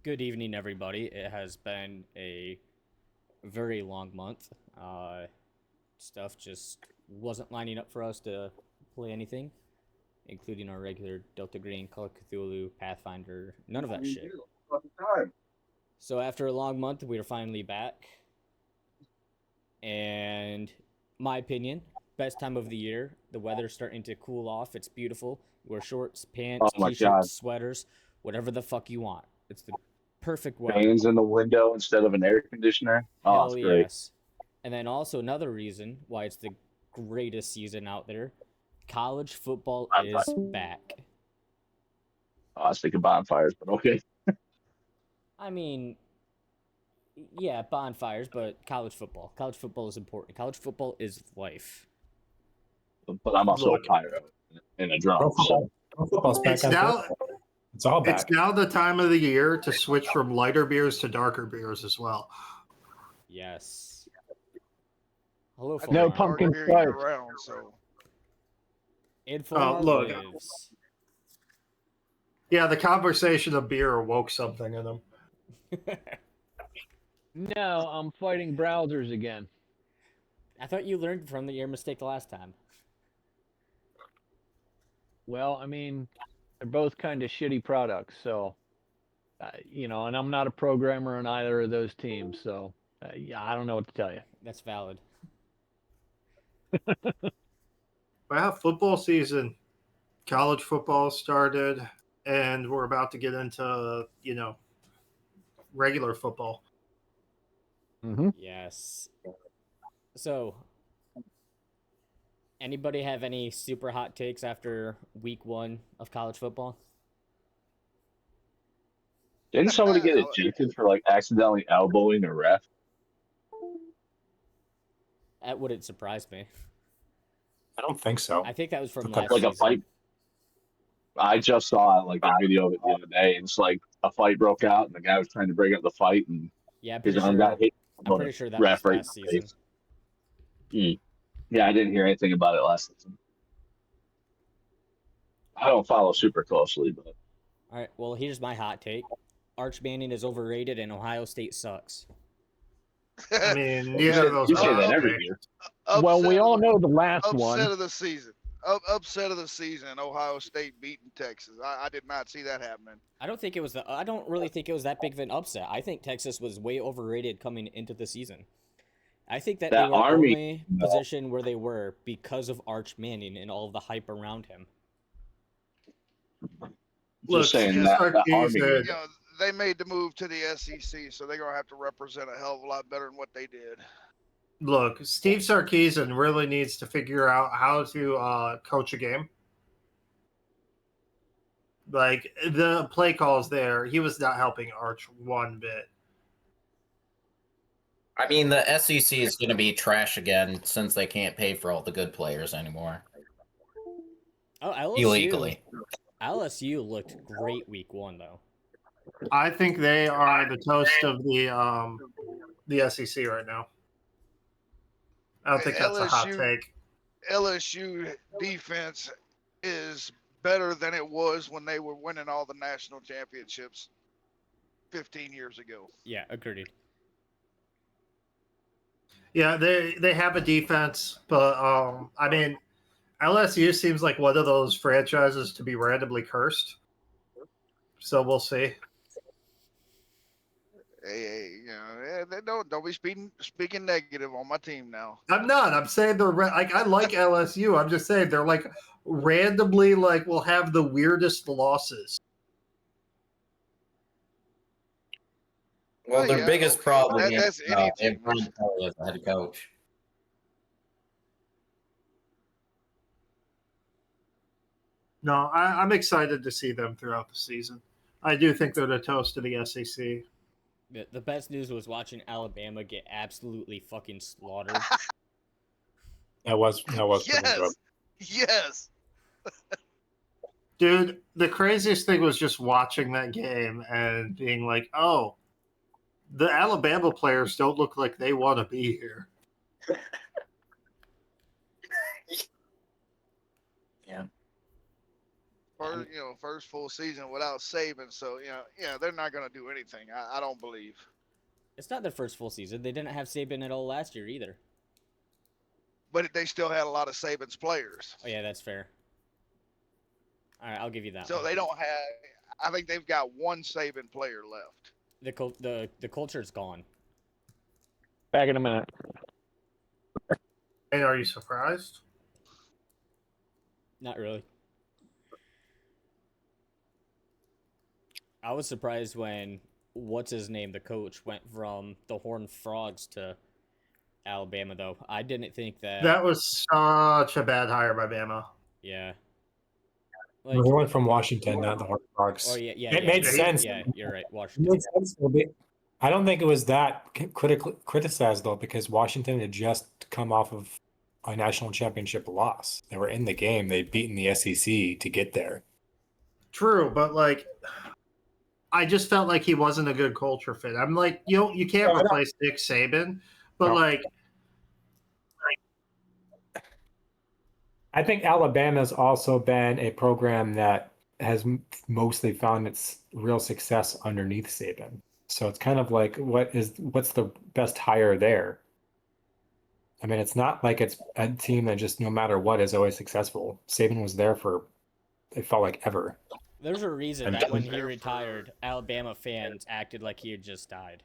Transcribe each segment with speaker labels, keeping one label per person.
Speaker 1: Good evening, everybody. It has been a very long month. Stuff just wasn't lining up for us to play anything, including our regular Delta Green, Call of Cthulhu, Pathfinder, none of that shit. So after a long month, we are finally back. And my opinion, best time of the year. The weather's starting to cool off. It's beautiful. You wear shorts,
Speaker 2: Oh
Speaker 1: pants,
Speaker 2: my God.
Speaker 1: t-shirts, sweaters, whatever the fuck you want. It's the perfect weather.
Speaker 2: Fans in the window instead of an air conditioner. Oh, it's
Speaker 1: Hell
Speaker 2: great.
Speaker 1: yes. And then also another reason why it's the greatest season out there. College football is back.
Speaker 2: Oh, I was thinking bonfires, but okay.
Speaker 1: I mean, yeah, bonfires, but college football. College football is important. College football is life.
Speaker 2: But I'm also a
Speaker 3: Look,
Speaker 2: pyro and a drum.
Speaker 3: Pro
Speaker 2: So
Speaker 3: football. Pro football's back
Speaker 4: It's
Speaker 3: on
Speaker 4: now
Speaker 3: football. It's all
Speaker 4: it's
Speaker 3: back.
Speaker 4: now the time of the year to switch from lighter beers to darker beers as well.
Speaker 1: Yes. Hello,
Speaker 5: I
Speaker 6: No
Speaker 5: drink
Speaker 1: Farm.
Speaker 6: pumpkin
Speaker 5: dark beer
Speaker 6: spice.
Speaker 5: year round, so
Speaker 1: Inform our
Speaker 4: look.
Speaker 1: lives.
Speaker 4: Yeah, the conversation of beer awoke something in them.
Speaker 6: No, I'm fighting browsers again.
Speaker 1: I thought you learned from your mistake the last time.
Speaker 6: Well, I mean, they're both kind of shitty products, so and I'm not a programmer on either of those teams, so yeah, I don't know what to tell you.
Speaker 1: That's valid.
Speaker 4: Well, football season, college football started, and we're about to get into regular football.
Speaker 6: Mm-hmm.
Speaker 1: Yes. So, anybody have any super hot takes after week 1 of college football?
Speaker 2: didn't somebody get ejected for like accidentally elbowing a ref?
Speaker 1: That wouldn't surprise me.
Speaker 3: I don't think so.
Speaker 1: I think that was from
Speaker 3: Okay.
Speaker 1: last
Speaker 2: Like a
Speaker 1: season.
Speaker 2: fight. I just saw like a video of it the other day. And it's like a fight broke out, and the guy was trying to break up the fight, and
Speaker 1: Yeah, I'm
Speaker 2: his
Speaker 1: pretty
Speaker 2: arm
Speaker 1: sure.
Speaker 2: got hit.
Speaker 1: I'm pretty sure that
Speaker 2: Ref
Speaker 1: was
Speaker 2: right
Speaker 1: last
Speaker 2: in the
Speaker 1: season.
Speaker 2: face. Yeah, I didn't hear anything about it last season. I don't follow super closely, but
Speaker 1: All right. Well, here's my hot take: Arch Manning is overrated, and Ohio State sucks.
Speaker 4: I mean,
Speaker 2: you
Speaker 4: neither
Speaker 2: say,
Speaker 4: of those
Speaker 2: you say
Speaker 4: are
Speaker 2: that every
Speaker 4: okay.
Speaker 2: year.
Speaker 6: Well, we
Speaker 5: upset
Speaker 6: all
Speaker 5: of the,
Speaker 6: know the last
Speaker 5: upset
Speaker 6: one.
Speaker 5: of the season. Upset of the season. Ohio State beating Texas. I did not see that happening.
Speaker 1: I don't really think it was that big of an upset. I think Texas was way overrated coming into the season. I think that they
Speaker 2: That
Speaker 1: were
Speaker 2: Army,
Speaker 1: only positioned where they were because of Arch Manning and all of the hype around him.
Speaker 4: Look,
Speaker 2: Just saying
Speaker 4: Steve
Speaker 2: that
Speaker 4: Sarkisian,
Speaker 2: Army.
Speaker 5: They made the move to the SEC, so they're gonna have to represent a hell of a lot better than what they did.
Speaker 4: Look, Steve Sarkisian really needs to figure out how to coach a game. Like the play calls there, he was not helping Arch one bit.
Speaker 7: I mean, the SEC is going to be trash again since they can't pay for all the good players anymore.
Speaker 1: Oh, LSU.
Speaker 7: Illegally.
Speaker 1: LSU looked great week 1 though.
Speaker 4: I think they are the toast of the SEC right now. I don't think that's a hot take.
Speaker 5: LSU defense is better than it was when they were winning all the national championships 15 years ago.
Speaker 1: Yeah, agreed.
Speaker 4: Yeah, they have a defense, but I mean, LSU seems like one of those franchises to be randomly cursed. So we'll see.
Speaker 5: Hey, don't be speaking negative on my team now.
Speaker 4: I'm not. I'm saying they're like I like LSU. I'm just saying they're like randomly like will have the weirdest losses.
Speaker 7: Well, their biggest problem is
Speaker 5: that's any
Speaker 7: they have
Speaker 5: team.
Speaker 7: Brian Kelly as the head coach.
Speaker 4: No, I'm excited to see them throughout the season. I do think they're the toast of the SEC.
Speaker 1: The best news was watching Alabama get absolutely fucking slaughtered.
Speaker 3: That was pretty good.
Speaker 5: Yes.
Speaker 4: Dude, the craziest thing was just watching that game and being like, oh, the Alabama players don't look like they want to be here.
Speaker 7: Yeah.
Speaker 5: first full season without Saban. So they're not going to do anything. I don't believe.
Speaker 1: It's not their first full season. They didn't have Saban at all last year either.
Speaker 5: But they still had a lot of Saban's players.
Speaker 1: Oh yeah, that's fair. All right, I'll give you that.
Speaker 5: So
Speaker 1: one.
Speaker 5: they don't have. I think they've got one Saban player left.
Speaker 1: The culture's gone.
Speaker 6: Back in a minute.
Speaker 4: And are you surprised?
Speaker 1: Not really. I was surprised when what's his name, the coach, went from the Horned Frogs to Alabama, though. I didn't think that.
Speaker 4: That was such a bad hire by Bama.
Speaker 1: Yeah.
Speaker 3: He went from Washington, not the Horned Frogs.
Speaker 1: Oh yeah.
Speaker 3: It made sense.
Speaker 1: Yeah, you're right.
Speaker 3: It
Speaker 1: Washington.
Speaker 3: made sense. I don't think it was that criticized though, because Washington had just come off of a national championship loss. They were in the game. They'd beaten the SEC to get there.
Speaker 4: True, but I just felt like he wasn't a good culture fit. I'm like, you can't replace Nick Saban, but
Speaker 3: I think Alabama's also been a program that has mostly found its real success underneath Saban. So it's kind of like, what's the best hire there? I mean, it's not like it's a team that just no matter what is always successful. Saban was there for, it felt like ever.
Speaker 1: There's a reason that when he retired, Alabama fans acted like he had just died.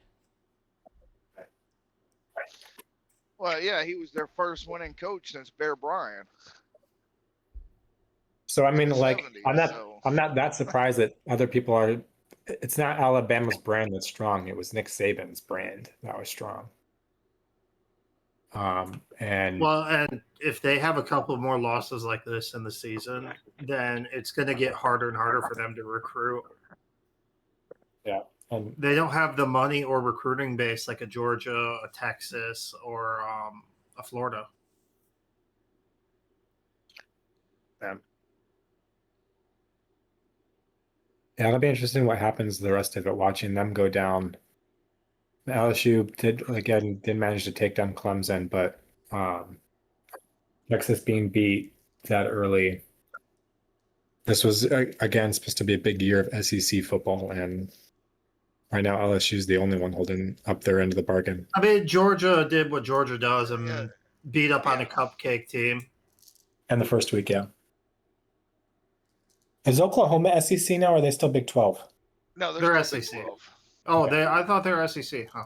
Speaker 5: Well, yeah, he was their first winning coach since Bear Bryant.
Speaker 3: So I mean,
Speaker 5: the
Speaker 3: like,
Speaker 5: 70s,
Speaker 3: I'm not that surprised that other people are. It's not Alabama's brand that's strong. It was Nick Saban's brand that was strong. And
Speaker 4: if they have a couple more losses like this in the season, then it's going to get harder and harder for them to recruit.
Speaker 3: Yeah, and
Speaker 4: they don't have the money or recruiting base like a Georgia, a Texas, or a Florida.
Speaker 3: Yeah, it'll be interesting what happens the rest of it. Watching them go down. LSU did manage to take down Clemson, but Texas being beat that early. This was again supposed to be a big year of SEC football, and right now LSU is the only one holding up their end of the bargain.
Speaker 4: I mean, Georgia did what Georgia does and beat up on a cupcake team.
Speaker 3: And the first week, yeah. Is Oklahoma SEC now, or are they still Big 12?
Speaker 5: No,
Speaker 4: they're
Speaker 5: still
Speaker 4: SEC.
Speaker 5: Big 12.
Speaker 4: Oh, I thought they were SEC, huh?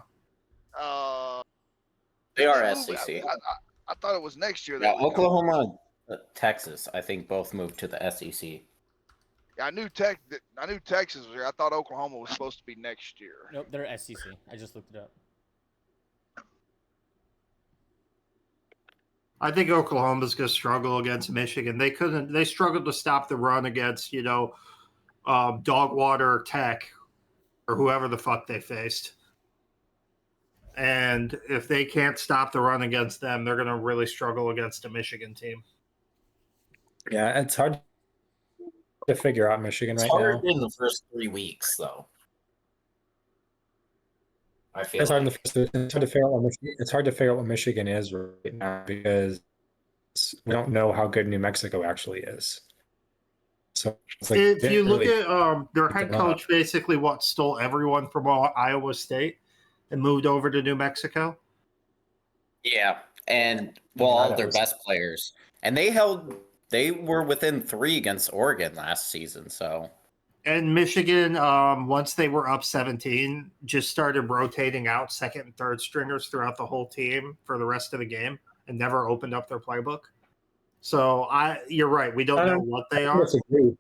Speaker 7: They are SEC.
Speaker 5: I thought it was next year.
Speaker 7: Yeah, Oklahoma, Texas, I think both moved to the SEC.
Speaker 5: Yeah, I knew Texas was here. I thought Oklahoma was supposed to be next year.
Speaker 1: Nope, they're SEC. I just looked it up.
Speaker 4: I think Oklahoma's going to struggle against Michigan. They struggled to stop the run against, Dogwater Tech or whoever the fuck they faced. And if they can't stop the run against them, they're going to really struggle against a Michigan team.
Speaker 3: Yeah, it's hard to figure out Michigan
Speaker 7: It's
Speaker 3: right
Speaker 7: hard
Speaker 3: now.
Speaker 7: in the first 3 weeks, though. I feel
Speaker 3: It's hard to figure out what Michigan is right now because we don't know how good New Mexico actually is. So it's like
Speaker 4: if you look at their head coach, basically stole everyone from Iowa State and moved over to New Mexico.
Speaker 7: Yeah, and all their best players, and they were within 3 against Oregon last season. So.
Speaker 4: And Michigan, once they were up 17, just started rotating out second and third stringers throughout the whole team for the rest of the game and never opened up their playbook. So you're right. We don't know what they are.
Speaker 3: Disagree.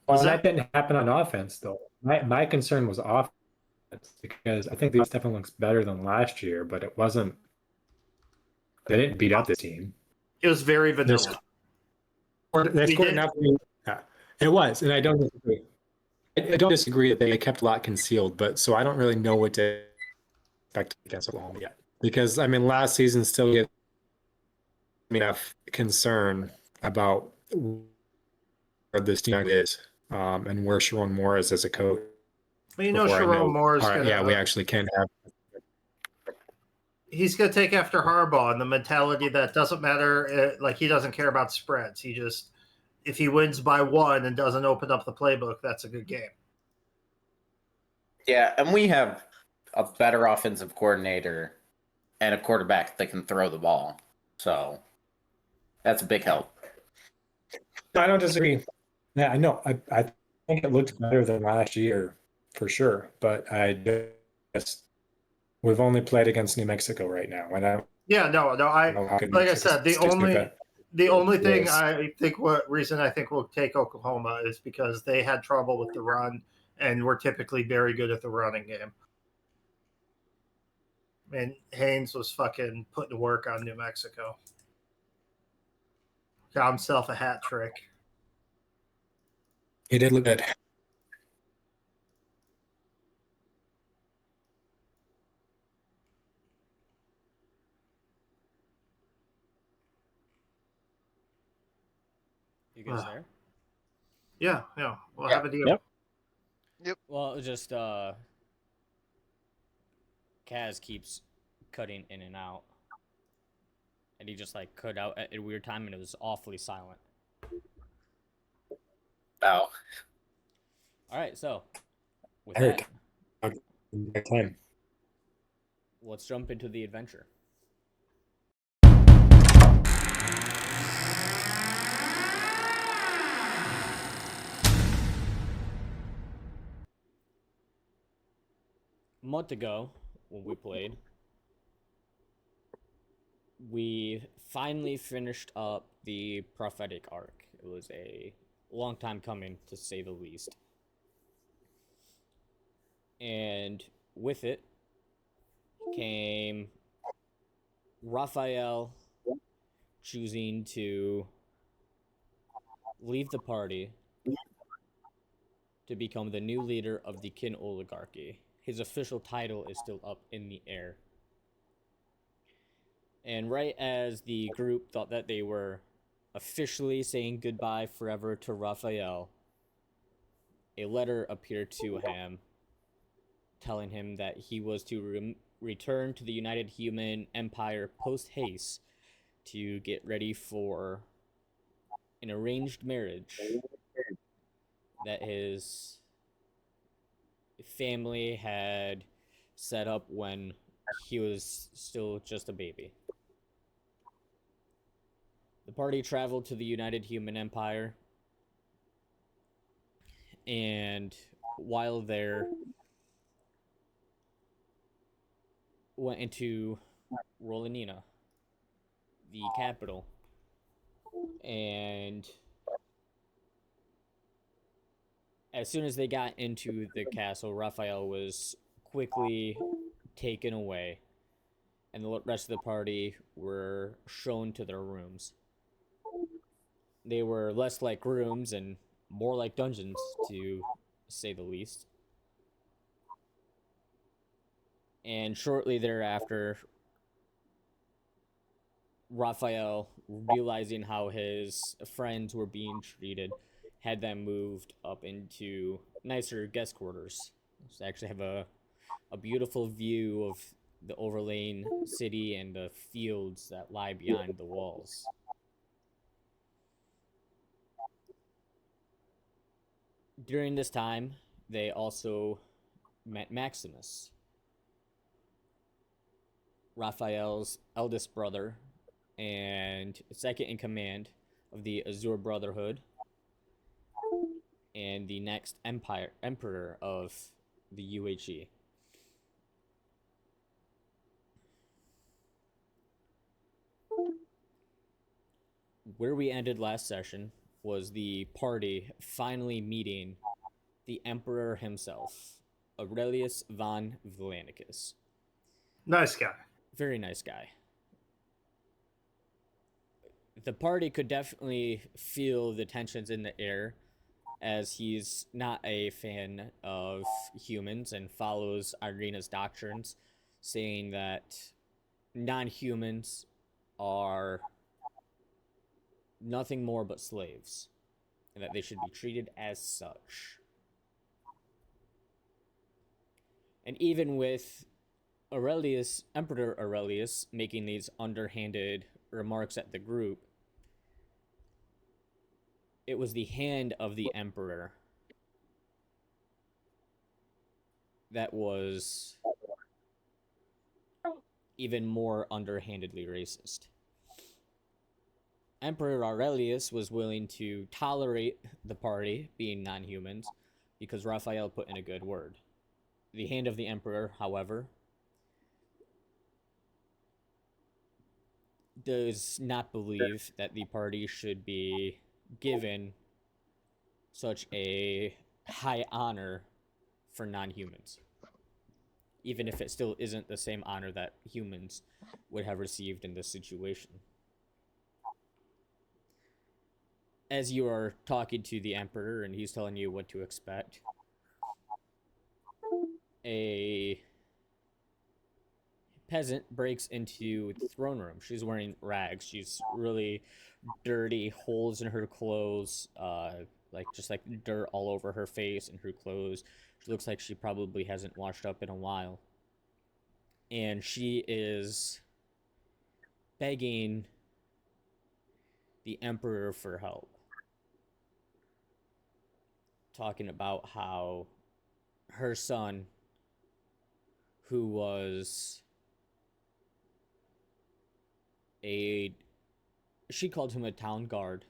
Speaker 3: Well, that didn't happen on offense, though. My concern was offense because I think the offense definitely looks better than last year, but it wasn't. They didn't beat up the team.
Speaker 4: It was very vanilla.
Speaker 3: They scored enough. It was, and I don't disagree. I don't disagree that they kept a lot concealed, but so I don't really know what to expect against Oklahoma yet. Because, I mean, last season still gave me enough concern about where this team is and where Sharon Moore is as a coach.
Speaker 4: Well, Sharon Moore is going to...
Speaker 3: Yeah, we actually can have...
Speaker 4: He's going to take after Harbaugh and the mentality that doesn't matter. He doesn't care about spreads. if he wins by 1 and doesn't open up the playbook, that's a good game.
Speaker 7: Yeah, and we have a better offensive coordinator and a quarterback that can throw the ball. So that's a big help.
Speaker 3: I don't disagree. Yeah, I know. I think it looked better than last year for sure, but I just we've only played against New Mexico right now, and I
Speaker 4: Yeah, no,
Speaker 3: don't know how good
Speaker 4: like I
Speaker 3: Mexico
Speaker 4: said, the
Speaker 3: State's gonna be.
Speaker 4: only thing
Speaker 3: Yes.
Speaker 4: I think what reason I think we'll take Oklahoma is because they had trouble with the run, and we're typically very good at the running game. And Haynes was fucking putting work on New Mexico. Got himself a hat trick.
Speaker 3: He did look good.
Speaker 1: You guys there?
Speaker 4: Yeah, we'll
Speaker 7: Yeah.
Speaker 4: have a deal.
Speaker 6: Yep.
Speaker 1: Well, it was just Kaz keeps cutting in and out, and he just like cut out at a weird time, and it was awfully silent.
Speaker 7: Oh.
Speaker 1: All right, so with
Speaker 3: Eric.
Speaker 1: that,
Speaker 3: Time.
Speaker 1: let's jump into the adventure. A month ago, when we played, we finally finished up the prophetic arc. It was a long time coming, to say the least. And with it came Raphael choosing to leave the party to become the new leader of the Kin oligarchy. His official title is still up in the air. And right as the group thought that they were officially saying goodbye forever to Raphael, a letter appeared to him telling him that he was to return to the United Human Empire post-haste to get ready for an arranged marriage that his family had set up when he was still just a baby. The party traveled to the United Human Empire, and while there, went into Rolanina, the capital, and as soon as they got into the castle, Raphael was quickly taken away, and the rest of the party were shown to their rooms. They were less like rooms and more like dungeons, to say the least. And shortly thereafter, Raphael, realizing how his friends were being treated, had them moved up into nicer guest quarters. So they actually have a beautiful view of the overlain city and the fields that lie behind the walls. During this time, they also met Maximus, Raphael's eldest brother and second in command of the Azure Brotherhood, and the next emperor of the UHE. Where we ended last session was the party finally meeting the emperor himself, Aurelius von Villanicus.
Speaker 4: Nice guy.
Speaker 1: Very nice guy. The party could definitely feel the tensions in the air, as he's not a fan of humans and follows Irina's doctrines, saying that non-humans are nothing more but slaves, and that they should be treated as such. And even with Emperor Aurelius making these underhanded remarks at the group, it was the hand of the Emperor that was even more underhandedly racist. Emperor Aurelius was willing to tolerate the party being non-humans because Raphael put in a good word. The hand of the Emperor, however, does not believe that the party should be given such a high honor for non-humans, even if it still isn't the same honor that humans would have received in this situation. As you are talking to the Emperor and he's telling you what to expect, a peasant breaks into the throne room. She's wearing rags. She's really dirty, holes in her clothes, just like dirt all over her face and her clothes. She looks like she probably hasn't washed up in a while. And she is begging the Emperor for help, talking about how her son, who was she called him a town guard,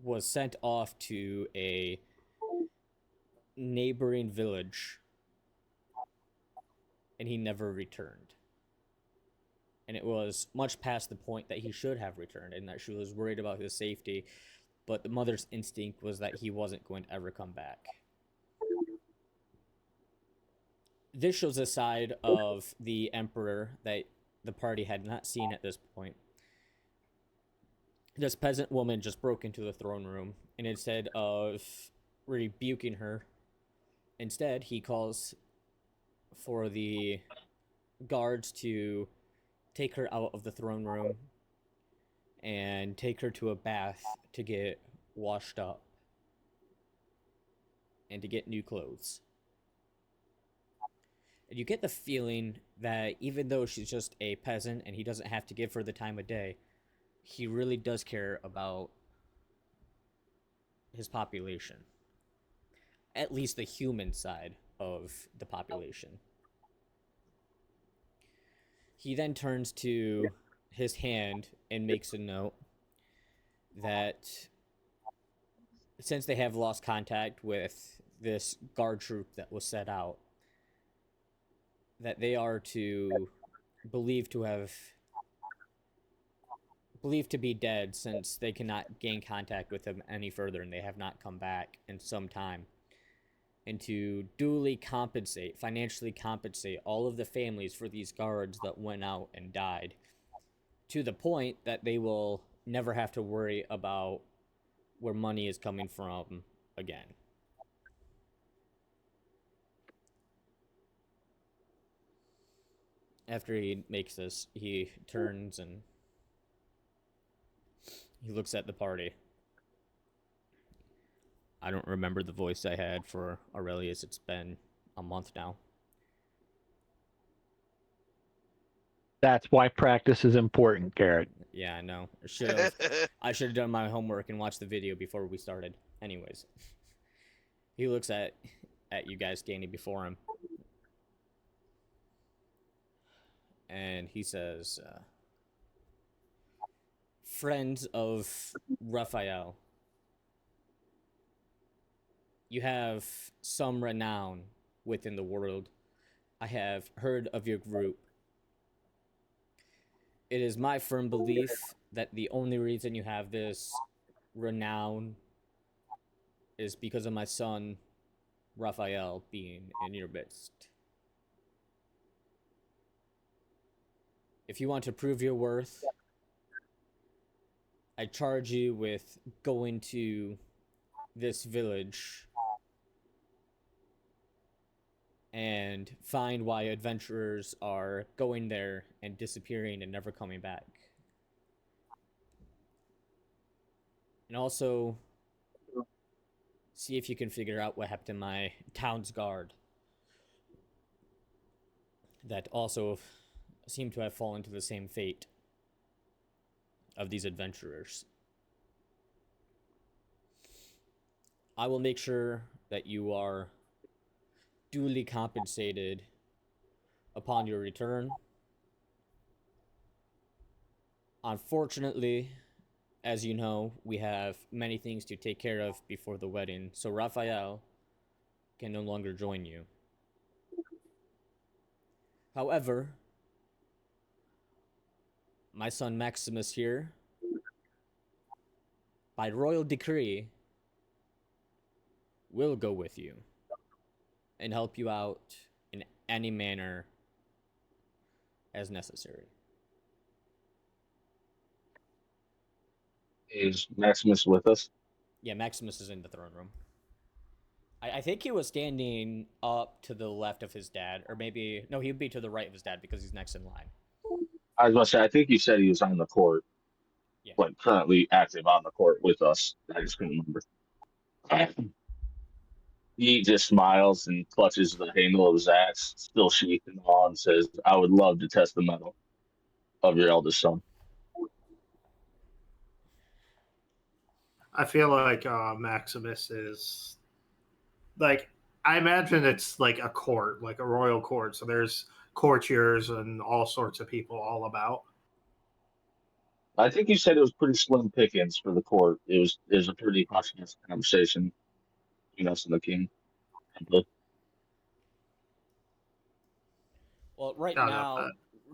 Speaker 1: was sent off to a neighboring village and he never returned. And it was much past the point that he should have returned and that she was worried about his safety, but the mother's instinct was that he wasn't going to ever come back. This shows a side of the Emperor that the party had not seen at this point. This peasant woman just broke into the throne room, and instead of rebuking her, instead he calls for the guards to take her out of the throne room and take her to a bath to get washed up and to get new clothes. And you get the feeling that even though she's just a peasant and he doesn't have to give her the time of day, he really does care about his population. At least the human side of the population. He then turns to his hand and makes a note that since they have lost contact with this guard troop that was set out, that they are believed to be dead since they cannot gain contact with them any further and they have not come back in some time. And to duly financially compensate all of the families for these guards that went out and died, to the point that they will never have to worry about where money is coming from again. After he makes this, he turns and he looks at the party. I don't remember the voice I had for Aurelius. It's been a month now.
Speaker 6: That's why practice is important, Garrett.
Speaker 1: Yeah, I know. I should have done my homework and watched the video before we started. Anyways, he looks at you guys standing before him, and he says, "Friends of Raphael, you have some renown within the world. I have heard of your group. It is my firm belief that the only reason you have this renown is because of my son, Raphael, being in your midst. If you want to prove your worth, I charge you with going to this village and find why adventurers are going there and disappearing and never coming back. And also, see if you can figure out what happened to my town's guard that also seem to have fallen to the same fate of these adventurers. I will make sure that you are duly compensated upon your return. Unfortunately, as you know, we have many things to take care of before the wedding, so Raphael can no longer join you. However, my son Maximus here, by royal decree, will go with you and help you out in any manner as necessary.
Speaker 2: Is Maximus with us?
Speaker 1: Yeah, Maximus is in the throne room. I think he was standing up to the left of his dad, or maybe no, he'd be to the right of his dad because he's next in line.
Speaker 2: I was going to say, I think you said he was on the court,
Speaker 1: Yeah.
Speaker 2: like currently active on the court with us. I just couldn't remember. He just smiles and clutches the handle of his axe, still sheathed in awe, and says, I would love to test the metal of your eldest son.
Speaker 4: I feel like Maximus is like, I imagine it's like a court, like a royal court. So there's courtiers and all sorts of people all about.
Speaker 2: I think you said it was pretty slim pickings for the court. It was a pretty hush conversation between us and the king.
Speaker 1: Well, right
Speaker 4: No,
Speaker 1: now,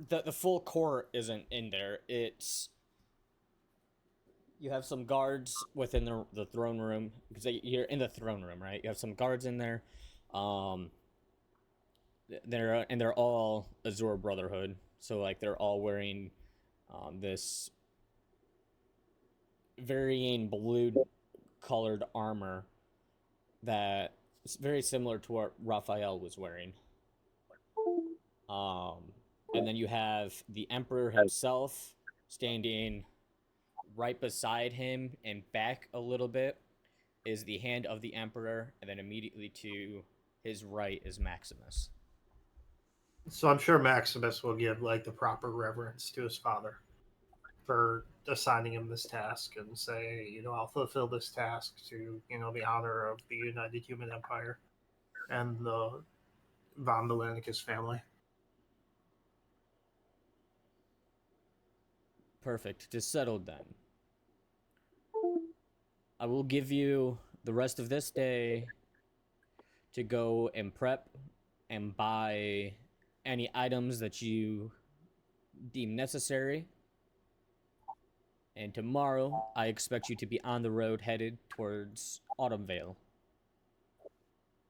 Speaker 1: the full court isn't in there. It's you have some guards within the throne room because you're in the throne room, right? You have some guards in there. They're all Azure Brotherhood, so like they're all wearing this varying blue colored armor that is very similar to what Raphael was wearing. And then you have the Emperor himself standing right beside him, and back a little bit is the hand of the Emperor, and then immediately to his right is Maximus.
Speaker 4: So I'm sure Maximus will give like the proper reverence to his father for assigning him this task and say, I'll fulfill this task to, the honor of the United Human Empire and the Von Melenicus family.
Speaker 1: Perfect. It is settled then. I will give you the rest of this day to go and prep and buy any items that you deem necessary. And tomorrow, I expect you to be on the road headed towards Autumnvale.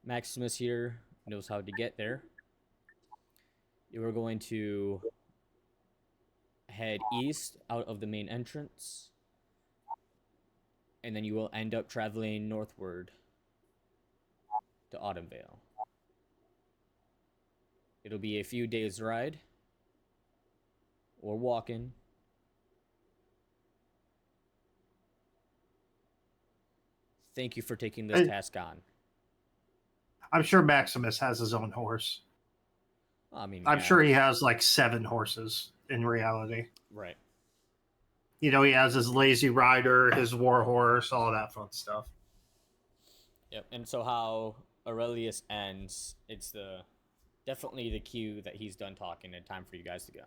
Speaker 1: Maximus here knows how to get there. You are going to head east out of the main entrance, and then you will end up traveling northward to Autumnvale. It'll be a few days' ride, or walking. Thank you for taking this task on.
Speaker 4: I'm sure Maximus has his own horse.
Speaker 1: I mean,
Speaker 4: I'm
Speaker 1: yeah.
Speaker 4: sure he has like 7 horses in reality.
Speaker 1: Right.
Speaker 4: He has his lazy rider, his war horse, all that fun stuff.
Speaker 1: Yep. And so how Aurelius ends, it's definitely the cue that he's done talking and time for you guys to go.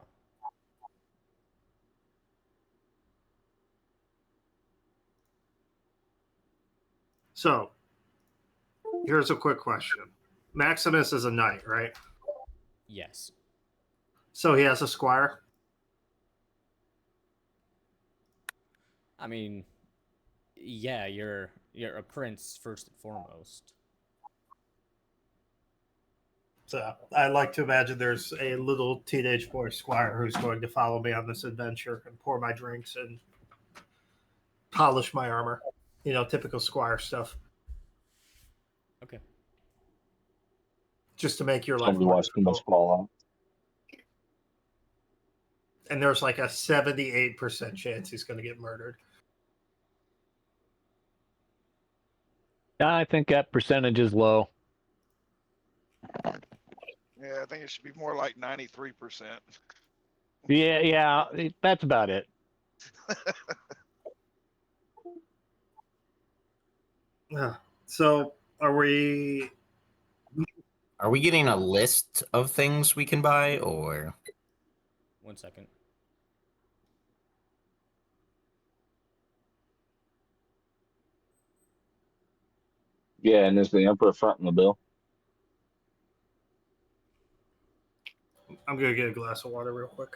Speaker 4: So, here's a quick question. Maximus is a knight, right?
Speaker 1: Yes.
Speaker 4: So he has a squire?
Speaker 1: I mean, yeah, you're a prince first and foremost.
Speaker 4: So I like to imagine there's a little teenage boy squire who's going to follow me on this adventure and pour my drinks and polish my armor. Typical squire stuff.
Speaker 1: Okay.
Speaker 4: Just to make your life
Speaker 2: Somebody
Speaker 4: more
Speaker 2: watched too much
Speaker 4: difficult.
Speaker 2: Fallout.
Speaker 4: And there's like a 78% chance he's going to get murdered.
Speaker 6: I think that percentage is low.
Speaker 5: Yeah, I think it should be more like 93%.
Speaker 6: Yeah, that's about it.
Speaker 4: So are we?
Speaker 7: Are we getting a list of things we can buy, or
Speaker 1: 1 second.
Speaker 2: Yeah, and is the Emperor fronting the bill?
Speaker 4: I'm gonna get a glass of water real quick.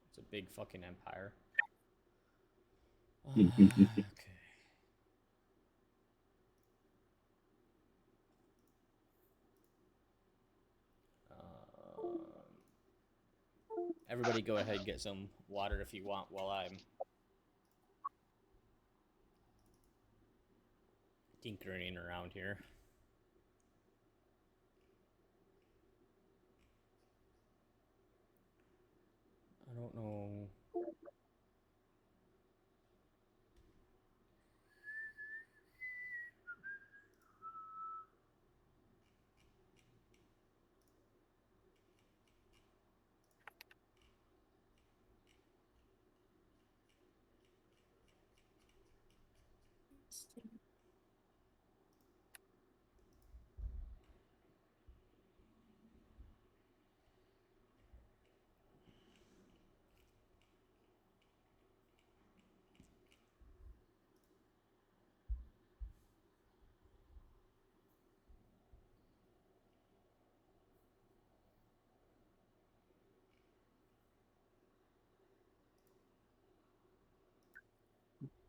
Speaker 1: It's a big fucking empire. Okay. Everybody go ahead and get some water if you want while I'm tinkering around here. I don't know.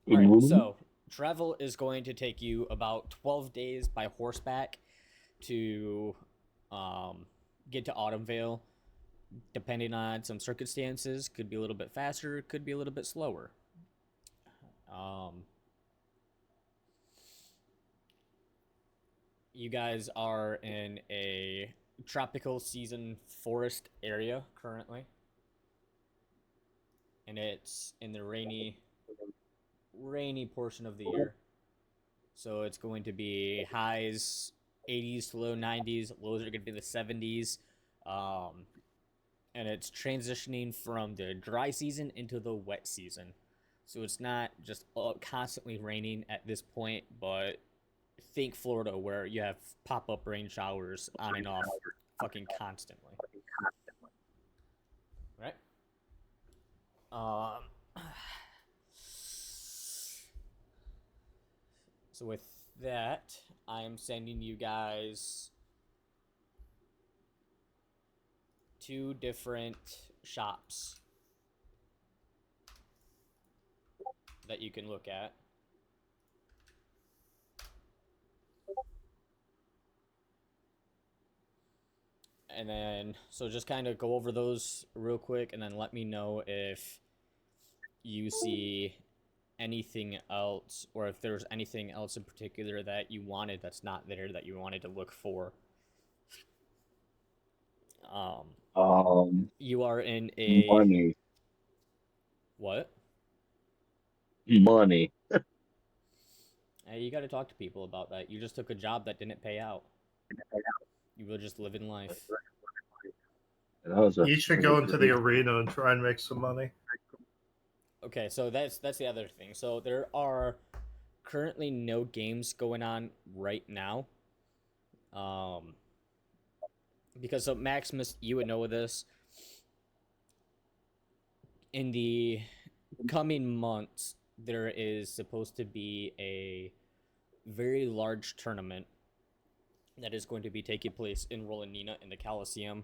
Speaker 1: All right, so travel is going to take you about 12 days by horseback to get to Autumnvale. Depending on some circumstances, could be a little bit faster, could be a little bit slower. You guys are in a tropical season forest area currently, and it's in the rainy portion of the year. So it's going to be highs 80s to low 90s, lows are going to be the 70s. And it's transitioning from the dry season into the wet season. So it's not just constantly raining at this point, but think Florida where you have pop-up rain showers on and off fucking constantly. Right? So with that, I am sending you guys 2 different shops that you can look at. And then, so just kind of go over those real quick and then let me know if you see anything else or if there's anything else in particular that you wanted that's not there that you wanted to look for. You are in a
Speaker 2: Money.
Speaker 1: What?
Speaker 2: Money.
Speaker 1: Hey, you got to talk to people about that. You just took a job that didn't pay out. You were just living life.
Speaker 4: You should go into the arena and try and make some money.
Speaker 1: Okay, so that's the other thing. So there are currently no games going on right now. Because so Maximus, you would know this. In the coming months, there is supposed to be a very large tournament that is going to be taking place in Rolanina in the Coliseum.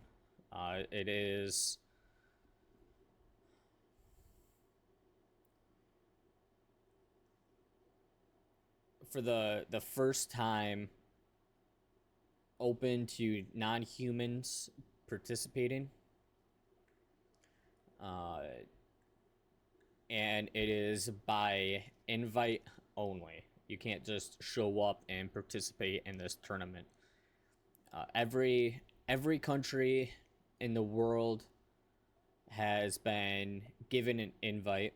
Speaker 1: It is for the first time open to non-humans participating. And it is by invite only. You can't just show up and participate in this tournament. Every country in the world has been given an invite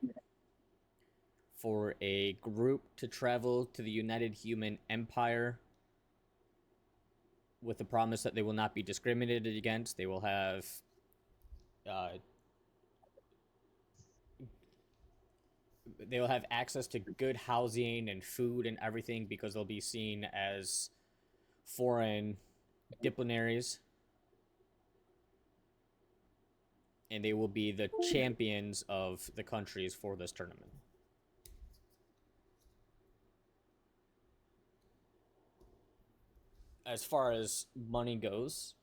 Speaker 1: for a group to travel to the United Human Empire with the promise that they will not be discriminated against. They will have they'll have access to good housing and food and everything because they'll be seen as foreign diplinaries. And they will be the champions of the countries for this tournament. As far as money goes,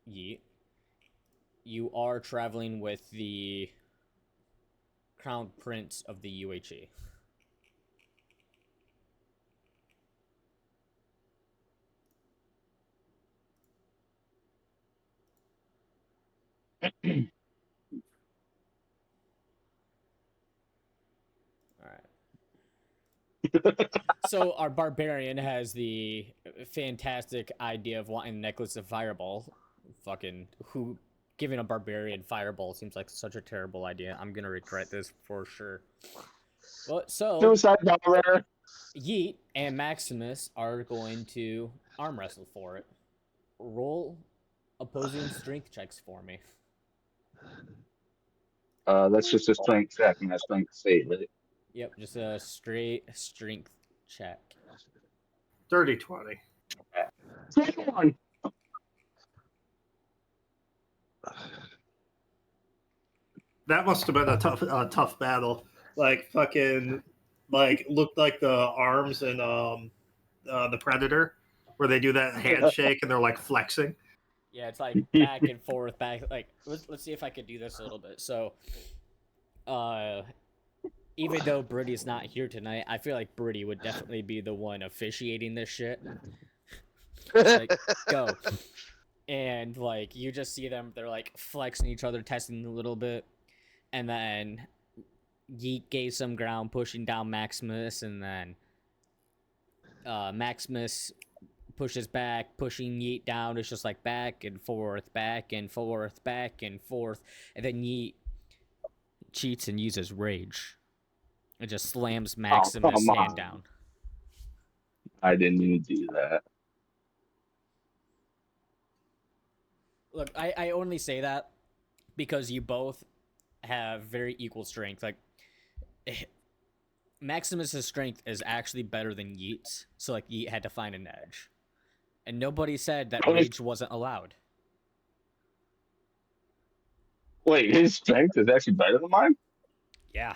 Speaker 1: Yeet, you are traveling with the Crown Prince of the UHE. So our barbarian has the fantastic idea of wanting a necklace of fireball. Fucking who giving a barbarian fireball seems like such a terrible idea. I'm gonna regret this for sure. Well, so
Speaker 2: Suicide bomber.
Speaker 1: Yeet and Maximus are going to arm wrestle for it. Roll opposing strength checks for me.
Speaker 2: That's just a strength check and a strength save, right?
Speaker 1: Yep, just a straight strength check.
Speaker 4: Dirty 20.
Speaker 2: Come on.
Speaker 4: That must have been a tough battle. Like fucking, like looked like the arms in the Predator, where they do that handshake and they're like flexing.
Speaker 1: Yeah, it's like back and forth, back. Like let's see if I could do this a little bit. So, even though Brittany's not here tonight, I feel like Brittany would definitely be the one officiating this shit. Like, go. And like you just see them, they're like flexing each other, testing a little bit, and then Yeet gave some ground, pushing down Maximus, and then Maximus pushes back, pushing Yeet down. It's just like back and forth, back and forth, back and forth, and then Yeet cheats and uses rage. It just slams Maximus' hand down.
Speaker 2: I didn't even do that.
Speaker 1: Look, I only say that because you both have very equal strength. Like, Maximus's strength is actually better than Yeet's, so like Yeet had to find an edge. And nobody said that rage wasn't allowed.
Speaker 2: Wait, his strength is actually better than mine?
Speaker 1: Yeah.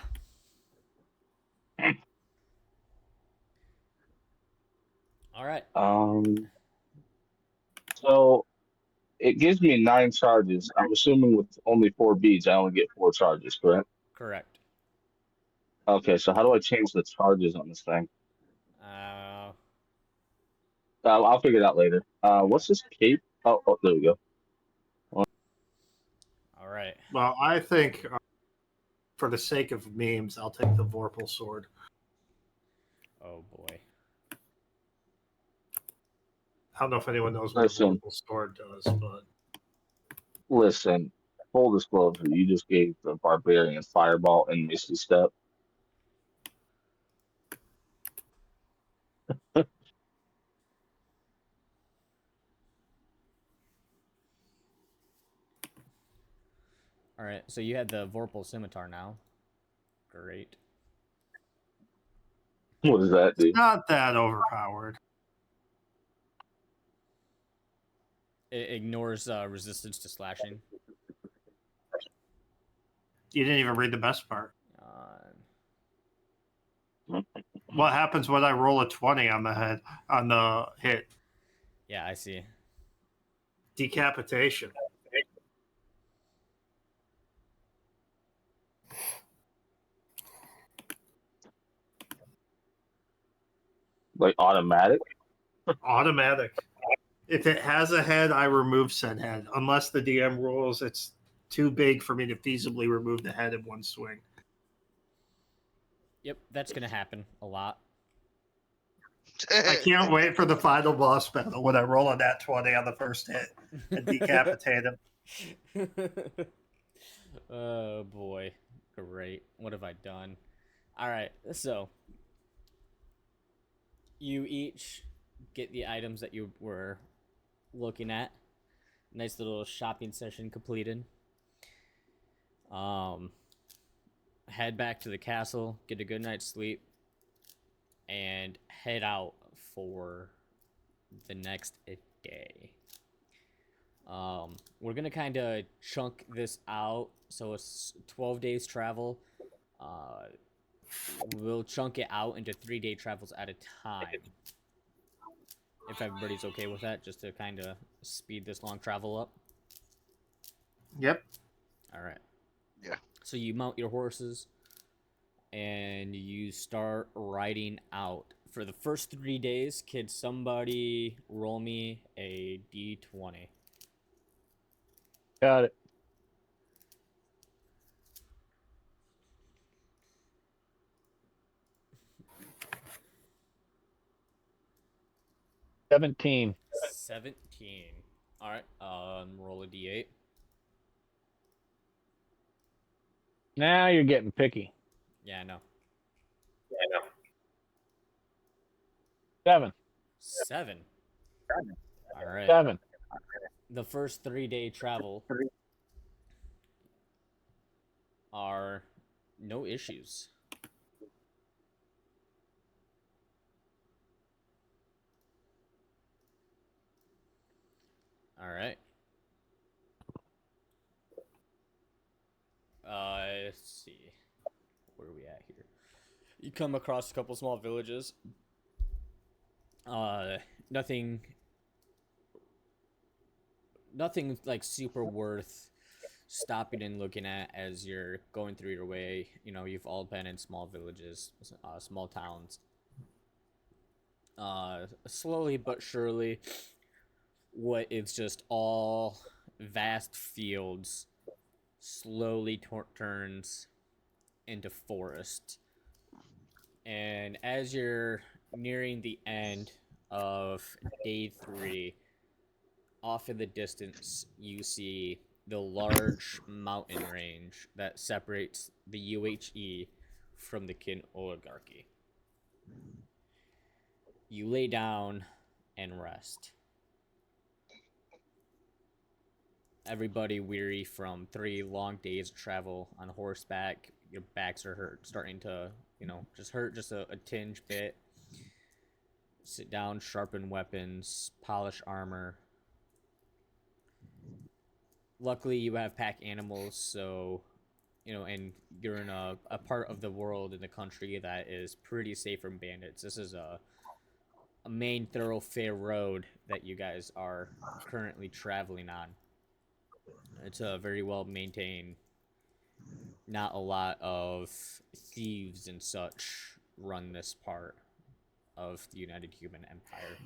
Speaker 1: All right.
Speaker 2: So it gives me 9 charges. I'm assuming with only 4 beads, I only get 4 charges, correct?
Speaker 1: Correct.
Speaker 2: Okay, so how do I change the charges on this thing? I'll figure it out later. What's this cape? Oh, there we go.
Speaker 1: All right.
Speaker 4: Well, I think for the sake of memes, I'll take the Vorpal sword.
Speaker 1: Oh boy.
Speaker 4: I don't know if anyone knows what a Vorpal sword does, but
Speaker 2: Listen, full disclosure, you just gave the barbarian fireball and Misty Step.
Speaker 1: All right. So you had the Vorpal scimitar now. Great.
Speaker 2: What does that do?
Speaker 4: not that overpowered.
Speaker 1: It ignores resistance to slashing.
Speaker 4: You didn't even read the best part. What happens when I roll a 20 on the hit?
Speaker 1: Yeah, I see.
Speaker 4: Decapitation.
Speaker 2: Like automatic?
Speaker 4: Automatic. If it has a head, I remove said head. Unless the DM rules it's too big for me to feasibly remove the head in one swing.
Speaker 1: Yep, that's gonna happen a lot.
Speaker 4: I can't wait for the final boss battle when I roll on that 20 on the first hit and decapitate him.
Speaker 1: Oh boy. Great. What have I done? Alright, so you each get the items that you were looking at. Nice little shopping session completed. head back to the castle, get a good night's sleep, and head out for the next day. We're gonna kind of chunk this out, so it's 12 days travel. We'll chunk it out into 3-day travels at a time. If everybody's okay with that, just to kind of speed this long travel up.
Speaker 4: Yep.
Speaker 1: All right.
Speaker 5: Yeah.
Speaker 1: So you mount your horses, and you start riding out. For the first 3 days, could somebody roll me a d20?
Speaker 6: Got it. $17.
Speaker 1: 17. All right. Roll a d8.
Speaker 6: Now you're getting picky.
Speaker 1: Yeah, I know.
Speaker 6: 7.
Speaker 1: 7. All right.
Speaker 6: 7.
Speaker 1: The first 3-day travel are no issues. All right. Let's see. Where are we at here? You come across a couple small villages. Nothing like super worth stopping and looking at as you're going through your way. You know, you've all been in small villages, small towns. Slowly but surely, what is just all vast fields slowly turns into forest. And as you're nearing the end of day 3, off in the distance, you see the large mountain range that separates the UHE from the Kin oligarchy. You lay down and rest. Everybody weary from 3 long days of travel on horseback. Your backs are hurt, starting to, just hurt just a tinge bit. Sit down, sharpen weapons, polish armor. Luckily, you have pack animals, so, and you're in a part of the world in the country that is pretty safe from bandits. This is a main thoroughfare road that you guys are currently traveling on. It's a very well maintained. Not a lot of thieves and such run this part of the United Human Empire.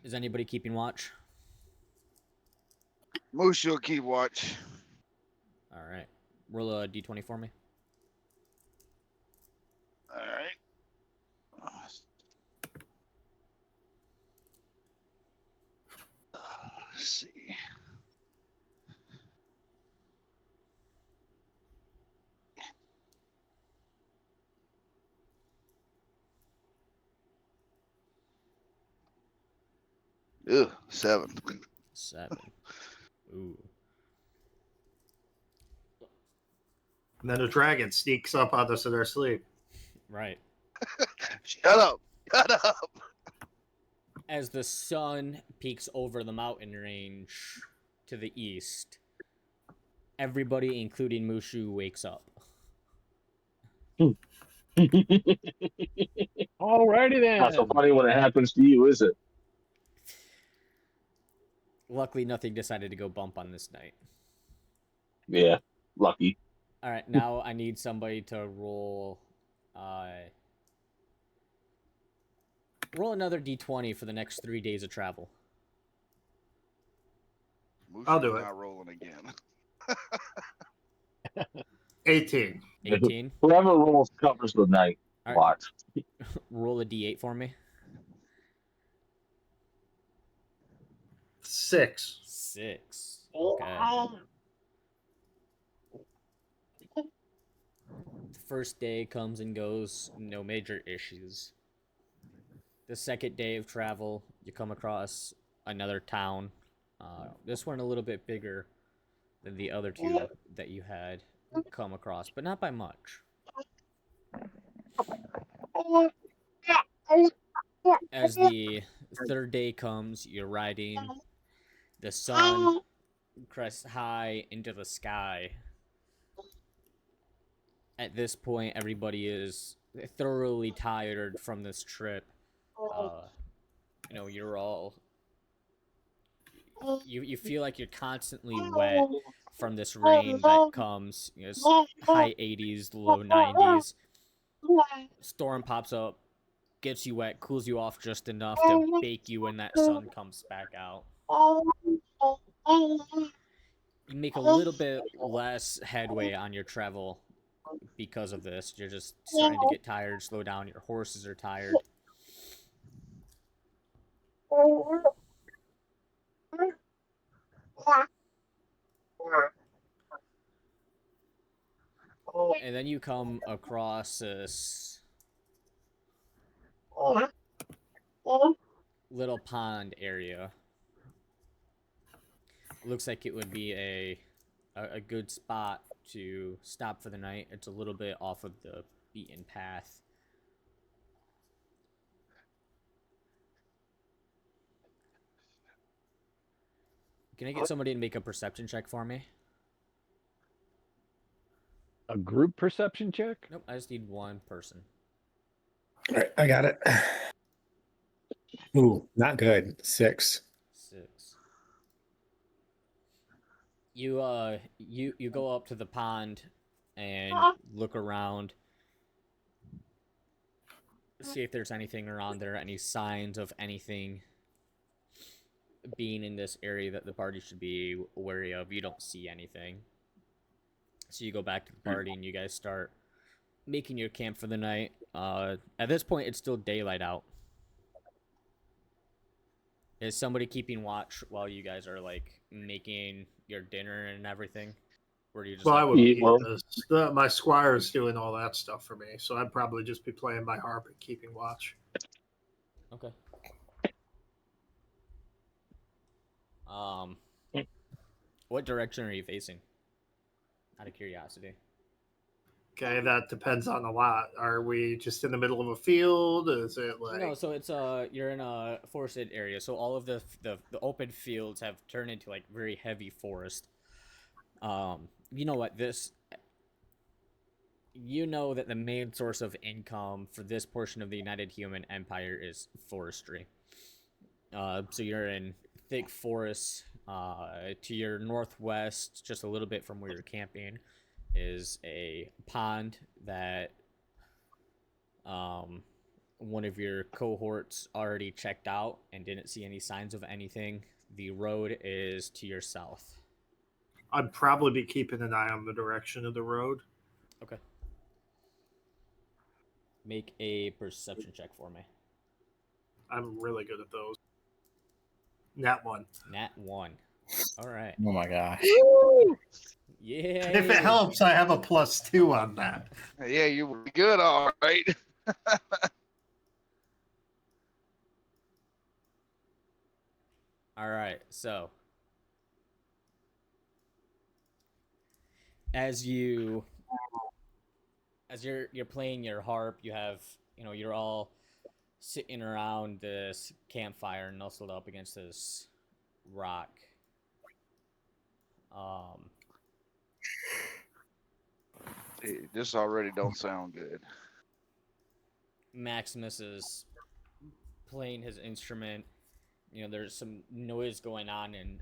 Speaker 1: Is anybody keeping watch?
Speaker 5: Moose, you'll keep watch.
Speaker 1: All right. Roll a d20 for me.
Speaker 5: All right. Let's see. Ugh, 7.
Speaker 1: 7. Ooh.
Speaker 4: And then a dragon sneaks up on us in our sleep.
Speaker 1: Right.
Speaker 5: Shut up. Shut up.
Speaker 1: As the sun peeks over the mountain range to the east, everybody, including Mushu, wakes up.
Speaker 6: Alrighty then.
Speaker 2: Not so funny when it happens to you, is it?
Speaker 1: Luckily, nothing decided to go bump on this night.
Speaker 2: Yeah, lucky.
Speaker 1: All right, now I need somebody to roll. Roll another d20 for the next 3 days of travel.
Speaker 5: Moose
Speaker 4: I'll
Speaker 5: is
Speaker 4: do it.
Speaker 5: not rolling again.
Speaker 4: 18.
Speaker 1: 18.
Speaker 2: Whoever rolls covers the night.
Speaker 1: All right.
Speaker 2: Watch.
Speaker 1: Roll a d8 for me.
Speaker 4: 6.
Speaker 1: 6. Okay. The first day comes and goes, no major issues. The second day of travel, you come across another town. This one a little bit bigger than the other two that you had come across, but not by much. As the third day comes, you're riding. The sun crests high into the sky. At this point, everybody is thoroughly tired from this trip. You're all you feel like you're constantly wet from this rain that comes. It's high 80s, low 90s. Storm pops up, gets you wet, cools you off just enough to bake you when that sun comes back out. You make a little bit less headway on your travel because of this. You're just starting to get tired, slow down. Your horses are tired. And then you come across this little pond area. Looks like it would be a good spot to stop for the night. It's a little bit off of the beaten path. Can I get somebody to make a perception check for me?
Speaker 6: A group perception check?
Speaker 1: Nope, I just need one person.
Speaker 3: All right, I got it. Ooh, not good. 6.
Speaker 1: 6. You go up to the pond and look around, see if there's anything around there, any signs of anything being in this area that the party should be wary of. You don't see anything. So you go back to the party and you guys start making your camp for the night. At this point, it's still daylight out. Is somebody keeping watch while you guys are like making your dinner and everything? Or do you just?
Speaker 4: Well, I would
Speaker 2: Yeah,
Speaker 4: keep
Speaker 2: well-
Speaker 4: this. My squire's doing all that stuff for me, so I'd probably just be playing my harp and keeping watch.
Speaker 1: Okay. What direction are you facing? Out of curiosity.
Speaker 4: Okay, that depends on a lot. Are we just in the middle of a field? Is it like
Speaker 1: No, so it's you're in a forested area, so all of the open fields have turned into like very heavy forest. You know what this? You know that the main source of income for this portion of the United Human Empire is forestry. So you're in thick forests. To your northwest, just a little bit from where you're camping, is a pond that one of your cohorts already checked out and didn't see any signs of anything. The road is to your south.
Speaker 4: I'd probably be keeping an eye on the direction of the road.
Speaker 1: Okay. Make a perception check for me.
Speaker 4: I'm really good at those. Nat 1.
Speaker 1: Nat 1. All right.
Speaker 7: Oh my gosh.
Speaker 1: Yeah.
Speaker 4: If it helps, I have a +2 on that.
Speaker 5: Yeah, you were good, all right.
Speaker 1: All right. So, as you're playing your harp, you have, you're all sitting around this campfire nestled up against this rock.
Speaker 5: This already don't sound good.
Speaker 1: Maximus is playing his instrument. There's some noise going on, and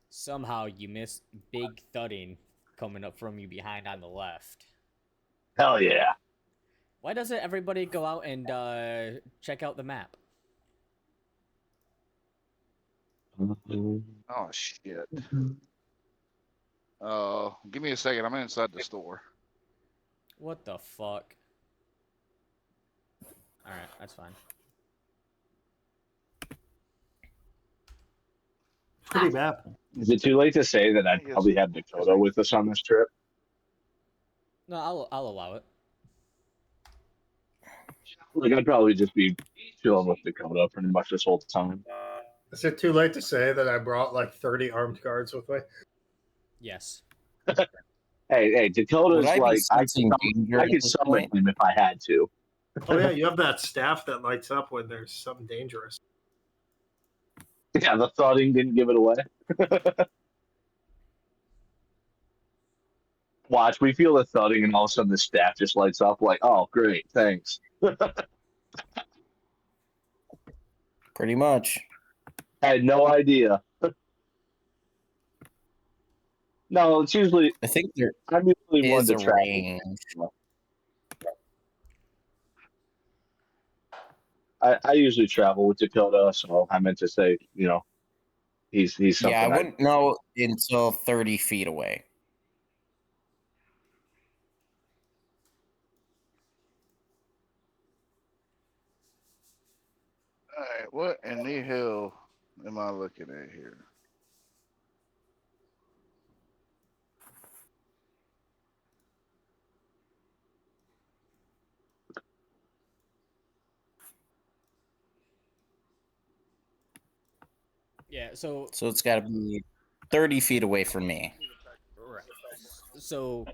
Speaker 1: somehow you miss big thudding coming up from you behind on the left.
Speaker 2: Hell yeah.
Speaker 1: Why doesn't everybody go out and check out the map?
Speaker 5: Oh shit. Give me a second. I'm inside the store.
Speaker 1: What the fuck? Alright, that's fine.
Speaker 4: Pretty bad.
Speaker 2: Is it too late to say that I'd probably have Dakota with us on this trip?
Speaker 1: No, I'll allow it.
Speaker 2: Like, I'd probably just be chilling with Dakota pretty much this whole time.
Speaker 4: Is it too late to say that I brought like 30 armed guards with me?
Speaker 1: Yes.
Speaker 2: Hey, Dakota's
Speaker 7: Would I be
Speaker 2: like
Speaker 7: sensing danger
Speaker 2: I
Speaker 7: at
Speaker 2: could
Speaker 7: this
Speaker 2: summon
Speaker 7: point?
Speaker 2: him if I had to.
Speaker 4: Oh yeah, you have that staff that lights up when there's something dangerous.
Speaker 2: Yeah, the thudding didn't give it away. Watch, we feel the thudding, and all of a sudden the staff just lights up. Like, oh, great, thanks.
Speaker 7: Pretty much.
Speaker 2: I had no idea. No, it's usually
Speaker 7: I think there
Speaker 2: I'm usually one
Speaker 7: is
Speaker 2: to
Speaker 7: a
Speaker 2: travel.
Speaker 7: range.
Speaker 2: I usually travel with Dakota, so I meant to say, he's something.
Speaker 7: Yeah, I wouldn't know until 30 feet away.
Speaker 5: All right, what in the hell am I looking at here?
Speaker 1: Yeah. So
Speaker 7: So it's got to be 30 feet away from me.
Speaker 1: right. So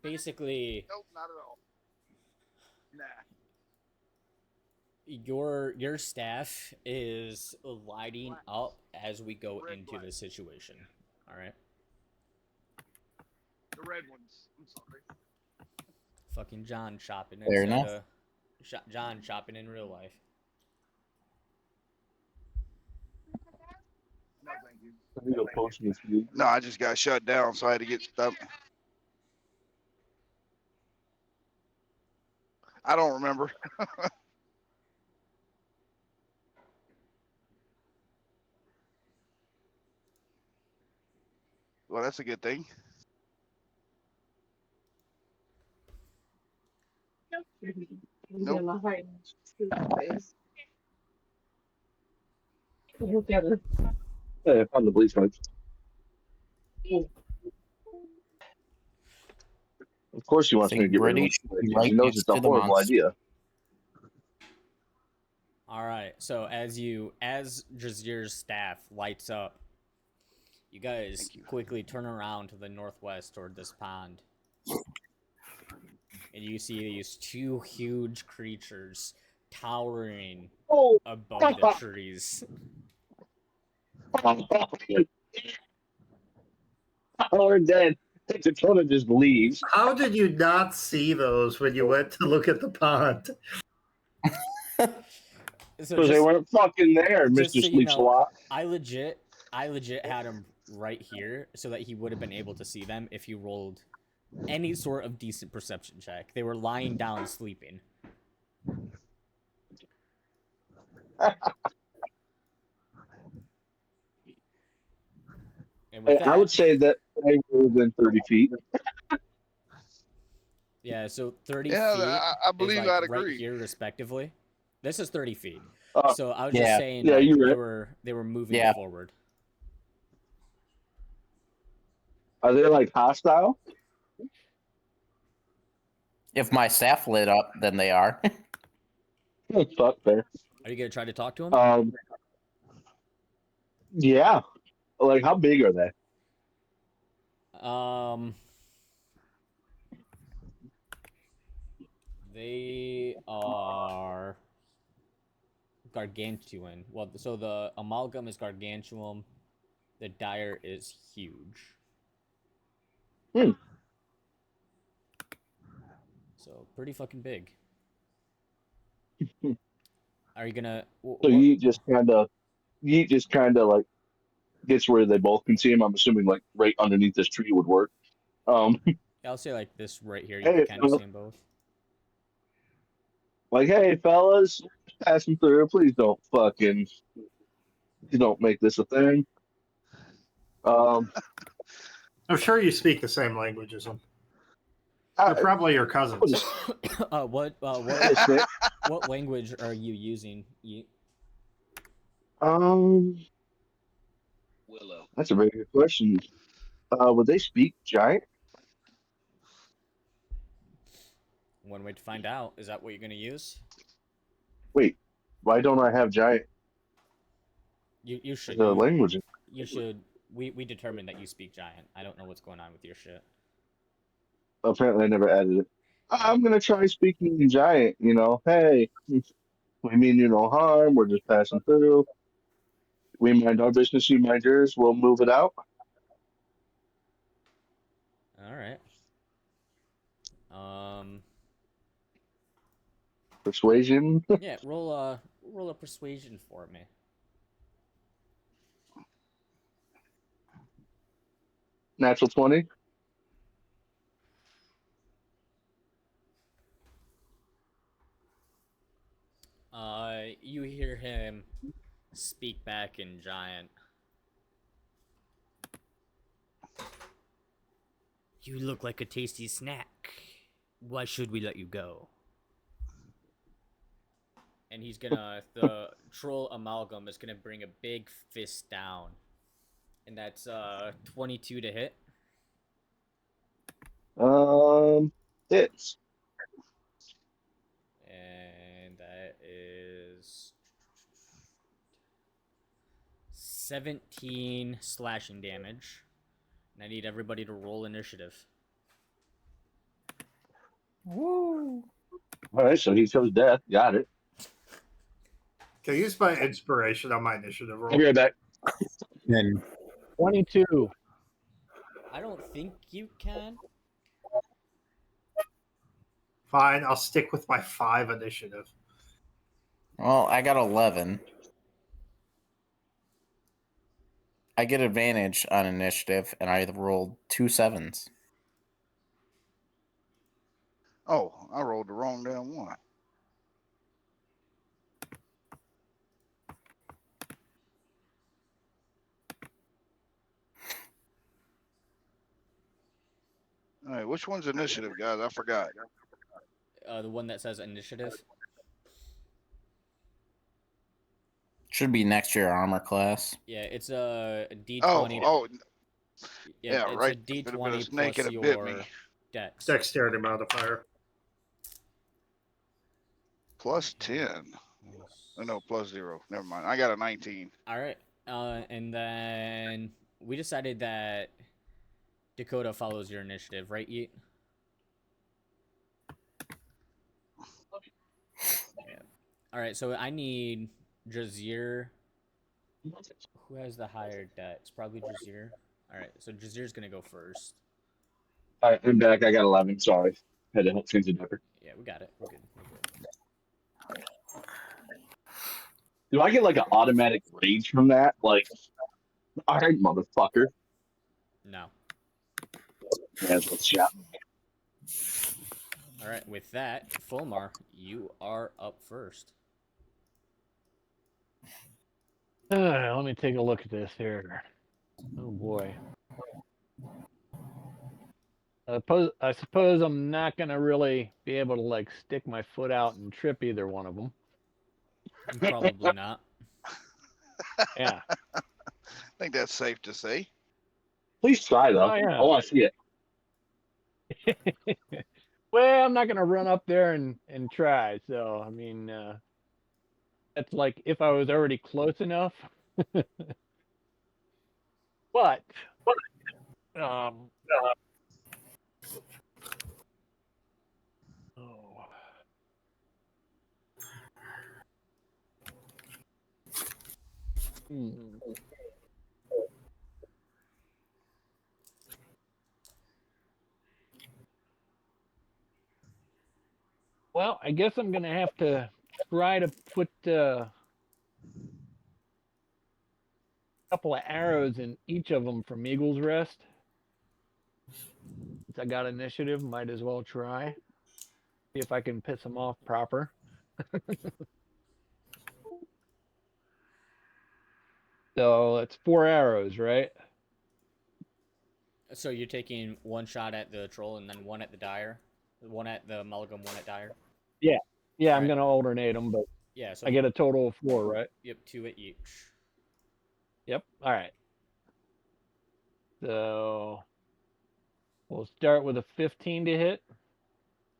Speaker 1: basically,
Speaker 5: Nope, not at all. Nah.
Speaker 1: your staff is lighting up as we go into the situation. All right.
Speaker 5: The red ones. I'm sorry.
Speaker 1: Fucking John shopping
Speaker 7: Fair
Speaker 1: instead
Speaker 7: enough.
Speaker 1: of John shopping in real life.
Speaker 5: No, thank you.
Speaker 2: I need a potion with you.
Speaker 5: No, I just got shut down, so I had to get stuff. I don't remember. Well, that's a good thing. Nope.
Speaker 2: Hey, I found the bleach wipes. Of course, he wants me to
Speaker 7: Think
Speaker 2: get rid of
Speaker 7: British
Speaker 2: it.
Speaker 7: would be
Speaker 2: He
Speaker 7: right
Speaker 2: knows
Speaker 7: next
Speaker 2: it's a
Speaker 7: to the
Speaker 2: horrible
Speaker 7: monster.
Speaker 2: idea.
Speaker 1: All right. So as Drazir's staff lights up, you guys
Speaker 5: Thank you.
Speaker 1: quickly turn around to the northwest toward this pond, and you see these two huge creatures towering
Speaker 2: Oh,
Speaker 1: above the trees.
Speaker 2: we're dead. Dakota just leaves.
Speaker 4: How did you not see those when you went to look at the pond?
Speaker 1: So
Speaker 2: Because they weren't fucking there,
Speaker 1: just
Speaker 2: Mr.
Speaker 1: so you
Speaker 2: Sleeps
Speaker 1: know,
Speaker 2: a lot.
Speaker 1: I legit had him right here so that he would have been able to see them if he rolled any sort of decent perception check. They were lying down sleeping. And with
Speaker 2: I would
Speaker 1: that,
Speaker 2: say that they were within 30 feet.
Speaker 1: yeah, so 30
Speaker 5: Yeah,
Speaker 1: feet
Speaker 5: I
Speaker 1: is
Speaker 5: believe
Speaker 1: like
Speaker 5: I'd
Speaker 1: right
Speaker 5: agree.
Speaker 1: here respectively. This is 30 feet.
Speaker 2: Uh,
Speaker 1: So I was
Speaker 7: Yeah.
Speaker 1: just saying
Speaker 2: Yeah,
Speaker 1: like,
Speaker 2: you're
Speaker 1: they
Speaker 2: right.
Speaker 1: were moving
Speaker 7: Yeah.
Speaker 1: forward.
Speaker 2: Are they like hostile?
Speaker 7: If my staff lit up, then they are.
Speaker 2: Fuck, fair.
Speaker 1: Are you gonna try to talk to him?
Speaker 2: Yeah. Like, how big are they?
Speaker 1: They are gargantuan. Well, so the amalgam is gargantuan. The dire is huge.
Speaker 2: Hmm.
Speaker 1: So pretty fucking big. Are you gonna?
Speaker 2: So Yeet just kind of like gets where they both can see him. I'm assuming like right underneath this tree would work.
Speaker 1: I'll say like this right here. You
Speaker 2: Hey,
Speaker 1: can kind of see them both.
Speaker 2: Like, hey, fellas, pass him through. Please don't make this a thing.
Speaker 4: I'm sure you speak the same language as them. They're probably your cousins.
Speaker 1: What language are you using?
Speaker 2: Willow. That's a very good question. Would they speak giant?
Speaker 1: One way to find out. Is that what you're gonna use?
Speaker 2: Wait, why don't I have giant?
Speaker 1: You should.
Speaker 2: The language.
Speaker 1: You should. We determined that you speak giant. I don't know what's going on with your shit.
Speaker 2: Apparently, I never added it. I'm gonna try speaking in giant. Hey, we mean you no harm. We're just passing through. We mind our business. You mind yours. We'll move it out.
Speaker 1: All right.
Speaker 2: Persuasion.
Speaker 1: Yeah. Roll a persuasion for me.
Speaker 2: Natural 20.
Speaker 1: You hear him speak back in giant. You look like a tasty snack. Why should we let you go? And he's gonna, the troll amalgam is gonna bring a big fist down. And that's 22 to hit.
Speaker 2: Hits.
Speaker 1: And that is 17 slashing damage. And I need everybody to roll initiative.
Speaker 2: Woo! All right, so he chose death. Got it.
Speaker 4: Can I use my inspiration on my initiative roll?
Speaker 2: I'll be right back.
Speaker 3: And
Speaker 6: 22.
Speaker 1: I don't think you can.
Speaker 4: Fine, I'll stick with my 5 initiative.
Speaker 7: Well, I got 11. I get advantage on initiative, and I rolled 2 7s.
Speaker 5: Oh, I rolled the wrong damn one. All right, which one's initiative, guys? I forgot.
Speaker 1: The one that says initiative.
Speaker 7: Should be next year armor class.
Speaker 1: Yeah, it's a
Speaker 5: Oh,
Speaker 1: D20.
Speaker 5: yeah,
Speaker 1: it's
Speaker 5: right.
Speaker 1: a
Speaker 5: Could have been a
Speaker 1: D20
Speaker 5: snake
Speaker 1: plus
Speaker 5: and it bit
Speaker 1: your
Speaker 5: me.
Speaker 1: dex.
Speaker 4: Dexterity modifier.
Speaker 5: Plus 10. Oh, no, plus 0. Never mind. I got a 19.
Speaker 1: All right. And then we decided that Dakota follows your initiative, right, Yeet? Yeah. All right, so I need Jazir. Who has the higher dex? Probably Jazir. All right, so Jazir's going to go first.
Speaker 2: All right, I'm back. I got 11. Sorry. Had to help change the number.
Speaker 1: Yeah, we got it. We're good.
Speaker 2: Do I get like an automatic rage from that? Like, all right, motherfucker.
Speaker 1: No.
Speaker 2: Yeah, let's shot.
Speaker 1: All right, with that, Fulmar, you are up first.
Speaker 6: Let me take a look at this here. Oh boy. I suppose I'm not gonna really be able to like stick my foot out and trip either one of them.
Speaker 1: Probably not.
Speaker 6: Yeah.
Speaker 5: I think that's safe to say.
Speaker 2: Please try, though.
Speaker 6: Oh, yeah.
Speaker 2: I want to see it.
Speaker 6: Well, I'm not gonna run up there and try. So I mean, that's like if I was already close enough. But oh. Well, I guess I'm gonna have to try to put a couple of arrows in each of them from Eagle's Rest. Since I got initiative, might as well try. See if I can piss them off proper. So it's 4 arrows, right?
Speaker 1: So you're taking one shot at the troll and then one at the dire? One at the amalgam, one at dire?
Speaker 6: Yeah, I'm
Speaker 1: Right.
Speaker 6: gonna alternate them, but
Speaker 1: Yeah, so
Speaker 6: I get a total of 4, right?
Speaker 1: Yep, 2 at each.
Speaker 6: Yep. All right. So we'll start with a 15 to hit.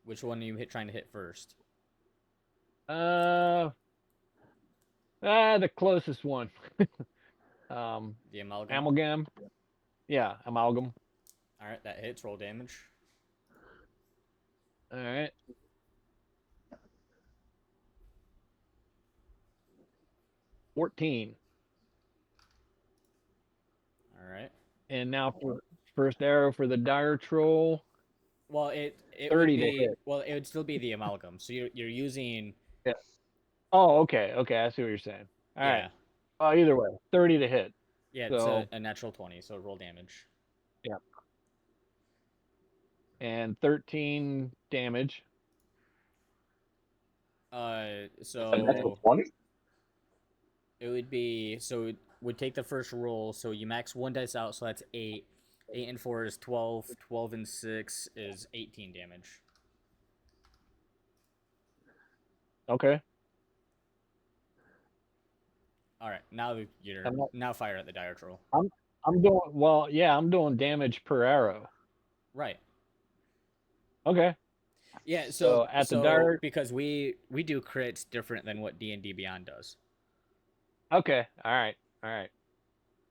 Speaker 1: Which one are you trying to hit first?
Speaker 6: The closest one.
Speaker 1: The amalgam.
Speaker 6: amalgam. Yeah, amalgam.
Speaker 1: All right, that hits. Roll damage.
Speaker 6: All right. $14.
Speaker 1: All right.
Speaker 6: And now for first arrow for the dire troll.
Speaker 1: Well, it
Speaker 6: 30
Speaker 1: would
Speaker 6: to
Speaker 1: be
Speaker 6: hit.
Speaker 1: well, it would still be the amalgam. So you're using
Speaker 6: Oh, okay. Okay, I see what you're saying. All right. Either way, 30 to hit.
Speaker 1: Yeah,
Speaker 6: So-
Speaker 1: it's a natural 20, so roll damage.
Speaker 6: And 13 damage.
Speaker 2: A natural
Speaker 1: So
Speaker 2: 20?
Speaker 1: it would be so it would take the first roll. So you max one dice out, so that's 8. 8 and 4 is 12. 12 and 6 is 18 damage.
Speaker 6: Okay.
Speaker 1: All right, now you're
Speaker 6: I'm not-
Speaker 1: now fire at the dire troll.
Speaker 6: I'm doing damage per arrow.
Speaker 1: Right.
Speaker 6: Okay.
Speaker 1: Yeah.
Speaker 6: So at the dire.
Speaker 1: because we do crits different than what D&D Beyond does.
Speaker 6: Okay. All right. All right.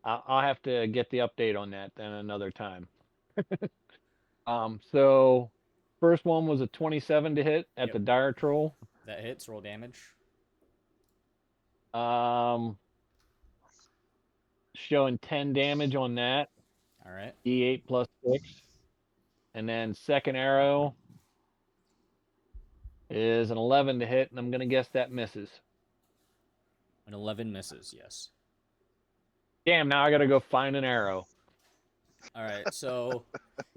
Speaker 6: I'll have to get the update on that then another time. So first one was a 27 to hit at
Speaker 1: Yep.
Speaker 6: the dire troll.
Speaker 1: That hits. Roll damage.
Speaker 6: Showing 10 damage on that.
Speaker 1: All right.
Speaker 6: D8 plus 6. And then second arrow is an 11 to hit, and I'm going to guess that misses.
Speaker 1: An 11 misses. Yes.
Speaker 6: Damn, now I got to go find an arrow.
Speaker 1: All right. So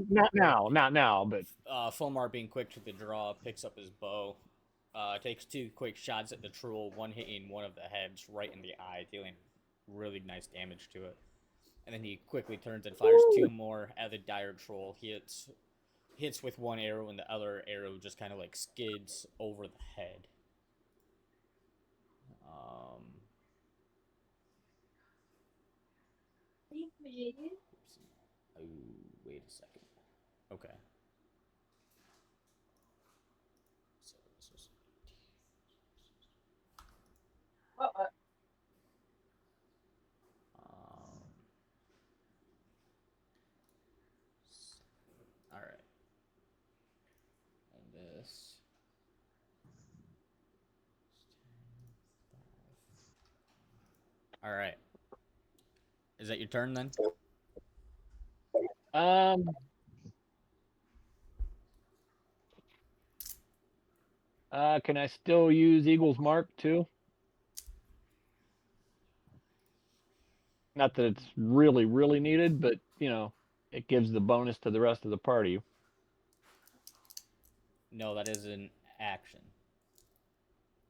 Speaker 6: Not now, but
Speaker 1: Fulmar, being quick to the draw, picks up his bow. Takes 2 quick shots at the troll, one hitting one of the heads right in the eye, dealing really nice damage to it. And then he quickly turns and fires 2 more at the dire troll. He hits with one arrow, and the other arrow just kind of like skids over the head. Oh, wait a second. Okay. So this was all right. And this. All right. Is that your turn then?
Speaker 6: Can I still use Eagle's Mark too? Not that it's really, really needed, but it gives the bonus to the rest of the party.
Speaker 1: No, that is an action.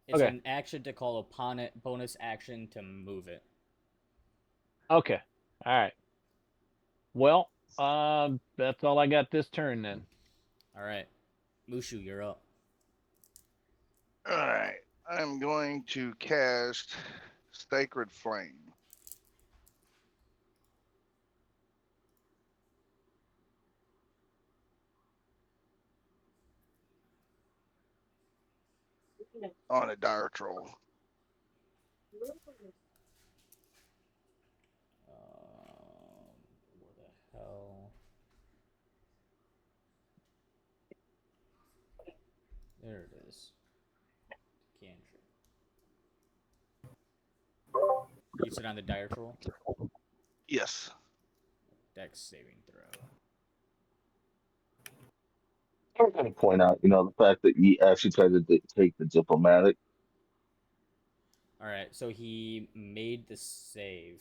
Speaker 1: It's
Speaker 6: Okay.
Speaker 1: an action to call upon it, bonus action to move it.
Speaker 6: Okay. All right. Well, that's all I got this turn then.
Speaker 1: All right. Mushu, you're up.
Speaker 5: All right. I'm going to cast Sacred Flame. On a dire troll.
Speaker 1: Where the hell? There it is. Cantrip. You sit on the dire troll?
Speaker 5: Yes.
Speaker 1: Dex saving throw.
Speaker 2: I'm going to point out, the fact that he actually tried to take the diplomatic.
Speaker 1: All right, so he made the save.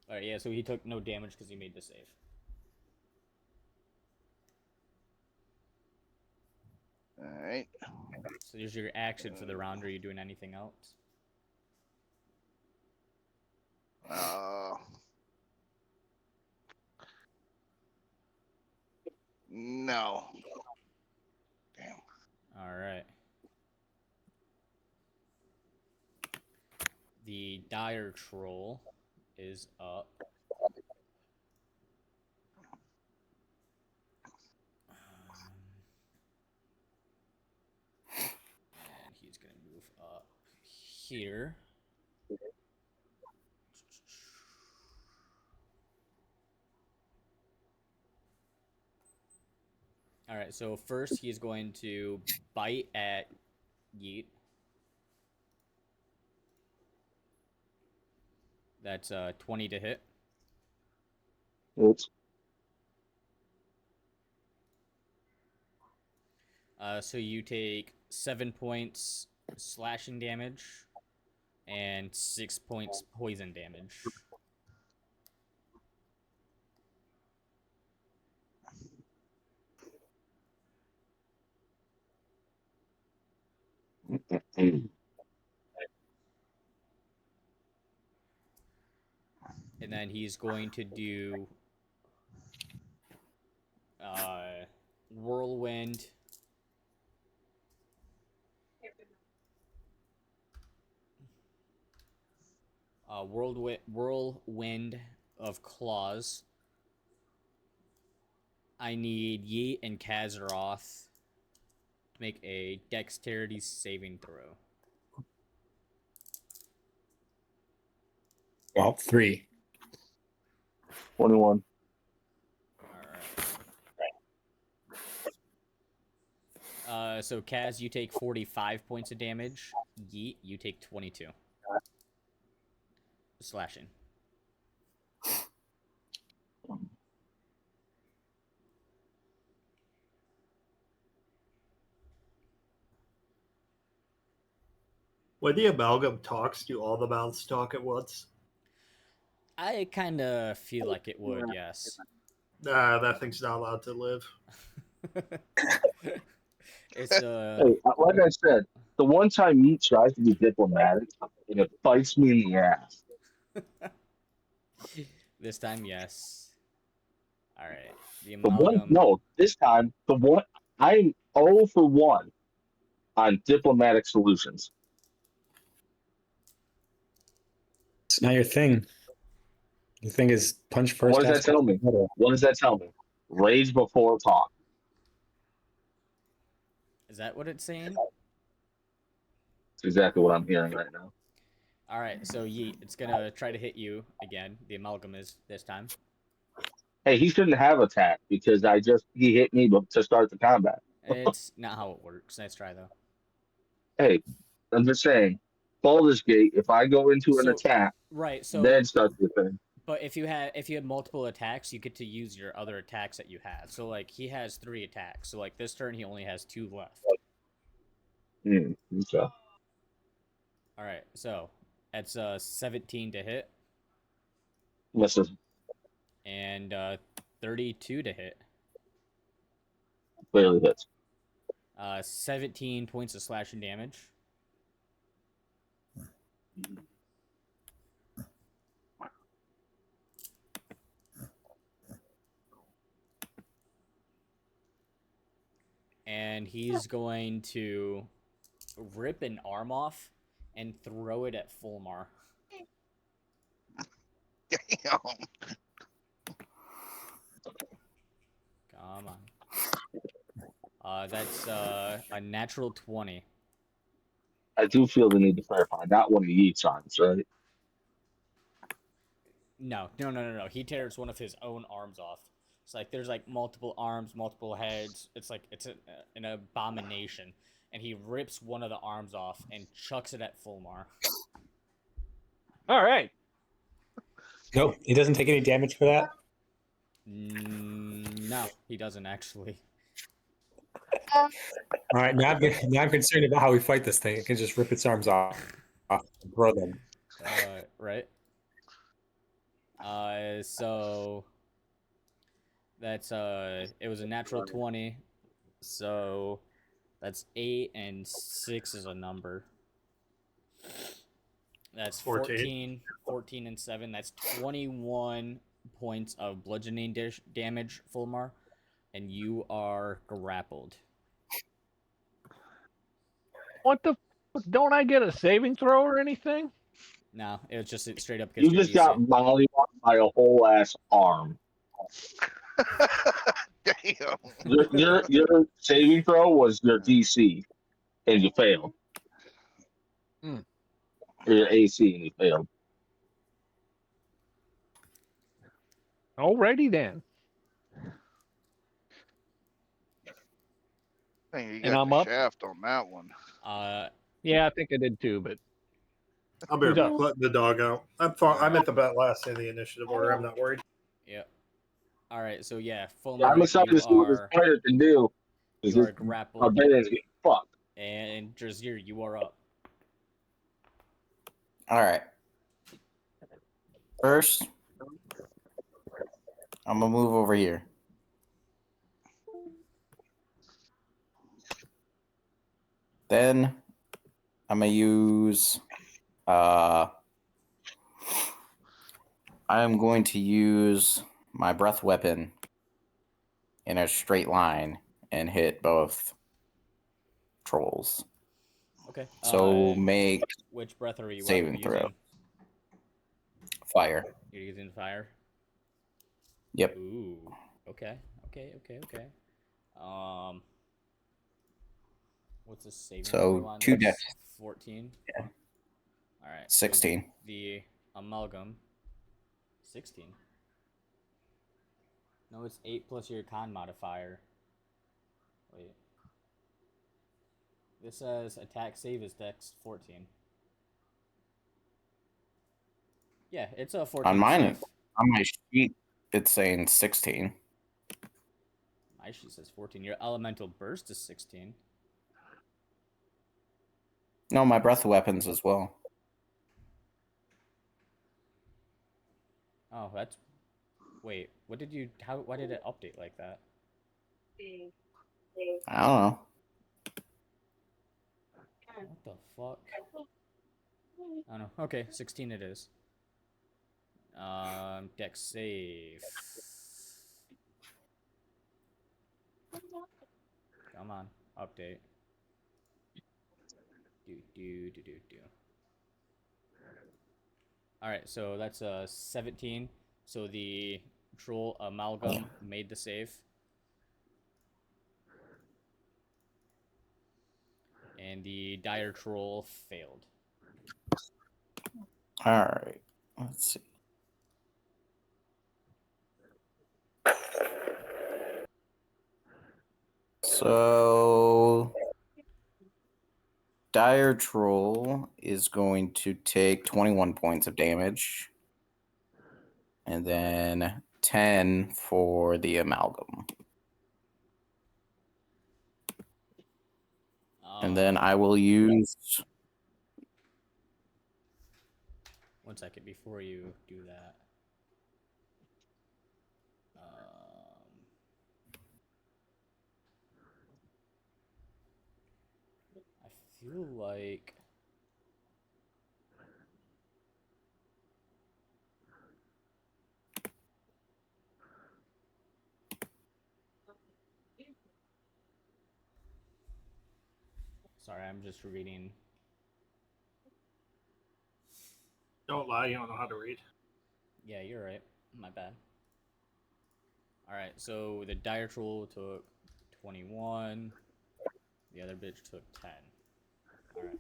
Speaker 1: All right, yeah, so he took no damage because he made the save.
Speaker 5: All right.
Speaker 1: So there's your action for the round. Are you doing anything else?
Speaker 5: No. Damn.
Speaker 1: All right. The dire troll is up. And he's gonna move up here. All right, so first he's going to bite at Yeet. That's 20 to hit.
Speaker 2: Oops.
Speaker 1: So you take 7 points slashing damage and 6 points poison damage. And then he's going to do whirlwind. Whirlwind of claws. I need Yeet and Kazaroth to make a dexterity saving throw.
Speaker 3: Well, 3.
Speaker 2: 21.
Speaker 1: Alright. So Kaz, you take 45 points of damage. Yeet, you take 22. Slashing.
Speaker 4: When the amalgam talks, do all the mouths talk at once?
Speaker 1: I kind of feel like it would, yes.
Speaker 4: Nah, that thing's not allowed to live.
Speaker 1: It's
Speaker 2: Hey, like I said, the one time he tries to be diplomatic, and it bites me in the ass.
Speaker 1: This time, yes. All right. The
Speaker 2: The one,
Speaker 1: amalgam.
Speaker 2: no, this time the one I'm 0 for 1 on diplomatic solutions.
Speaker 3: It's not your thing. Your thing is punch first.
Speaker 2: What does that
Speaker 3: ask
Speaker 2: tell me?
Speaker 3: later.
Speaker 2: What does that tell me? Rage before talk.
Speaker 1: Is that what it's saying?
Speaker 2: That's exactly what I'm hearing right now.
Speaker 1: All right. So Yeet, it's gonna try to hit you again. The amalgam is this time.
Speaker 2: Hey, he shouldn't have attacked because he hit me to start the combat.
Speaker 1: It's not how it works. Nice try though.
Speaker 2: Hey, I'm just saying, Baldur's Gate. If I go into an
Speaker 1: So-
Speaker 2: attack,
Speaker 1: Right. So,
Speaker 2: then start the thing.
Speaker 1: but if you had multiple attacks, you get to use your other attacks that you have. So like he has 3 attacks. So like this turn he only has 2 left.
Speaker 2: Okay.
Speaker 1: All right. So that's 17 to hit
Speaker 2: Listen,
Speaker 1: and 32 to hit.
Speaker 2: clearly hits.
Speaker 1: 17 points of slashing damage. And he's going to rip an arm off and throw it at Fulmar.
Speaker 5: Damn.
Speaker 1: Come on. That's a natural 20.
Speaker 2: I do feel the need to clarify. Not one of Yeat's arms, right?
Speaker 1: No. He tears one of his own arms off. It's like there's like multiple arms, multiple heads. It's like it's an abomination. And he rips one of the arms off and chucks it at Fulmar.
Speaker 6: All right.
Speaker 3: Nope, he doesn't take any damage for that.
Speaker 1: No, he doesn't actually.
Speaker 3: All right, now I'm concerned about how we fight this thing. It can just rip its arms off and throw them.
Speaker 1: Right. So that's it was a natural 20. So that's 8 and 6 is a number. That's 14 and 7. That's 21 points of bludgeoning damage, Fulmar, and you are grappled.
Speaker 6: What the? Don't I get a saving throw or anything?
Speaker 1: No, it was just straight up.
Speaker 2: You just got mollywopped by a whole ass arm.
Speaker 5: Damn.
Speaker 2: Your saving throw was your DC, and you failed. or your AC, and he failed.
Speaker 6: Alrighty then.
Speaker 5: I think you
Speaker 6: And
Speaker 5: got
Speaker 6: I'm
Speaker 5: the
Speaker 6: up.
Speaker 5: shaft on that one.
Speaker 6: Yeah, I think I did too, but
Speaker 4: I'll be
Speaker 6: Who's up?
Speaker 4: letting the dog out. I'm at the last in the initiative order. I'm not worried.
Speaker 1: Yep. All right. So yeah,
Speaker 2: I'm
Speaker 1: Fulmer,
Speaker 2: excited to see what this fighter can do.
Speaker 1: you are
Speaker 2: Our
Speaker 1: grappled,
Speaker 2: Barbarians get fucked.
Speaker 1: and Drazir, you are up.
Speaker 7: All right. First, I'm gonna move over here. Then I'm gonna use. I'm going to use my breath weapon in a straight line and hit both trolls.
Speaker 1: Okay.
Speaker 7: So make
Speaker 1: which breath are you
Speaker 7: saving
Speaker 1: using?
Speaker 7: throw. Fire.
Speaker 1: You're using fire.
Speaker 7: Yep.
Speaker 1: Ooh. Okay. Okay. What's the saving
Speaker 7: So,
Speaker 1: throw on
Speaker 7: 2
Speaker 1: this?
Speaker 7: dex.
Speaker 1: 14.
Speaker 7: Yeah.
Speaker 1: All right.
Speaker 7: 16.
Speaker 1: So the amalgam. 16. No, it's 8 plus your con modifier. Wait. This says attack save is dex 14. Yeah, it's a 14
Speaker 7: On mine,
Speaker 1: save.
Speaker 7: on my sheet, it's saying 16.
Speaker 1: My sheet says 14. Your elemental burst is 16.
Speaker 7: No, my breath weapons as well.
Speaker 1: Oh, that's. Wait, what did you? How? Why did it update like that?
Speaker 7: I don't know.
Speaker 1: What the fuck? I don't know. Okay, 16 it is. Dex save. Come on, update. Do. All right, so that's a 17. So the troll amalgam made the save. And the dire troll failed.
Speaker 7: All right. Let's see. So, dire troll is going to take 21 points of damage. And then 10 for the amalgam. And then I will use.
Speaker 1: 1 second before you do that. I feel like. Sorry, I'm just reading.
Speaker 4: Don't lie. You don't know how to read.
Speaker 1: Yeah, you're right. My bad. Alright, so the dire troll took 21. The other bitch took 10. Alright.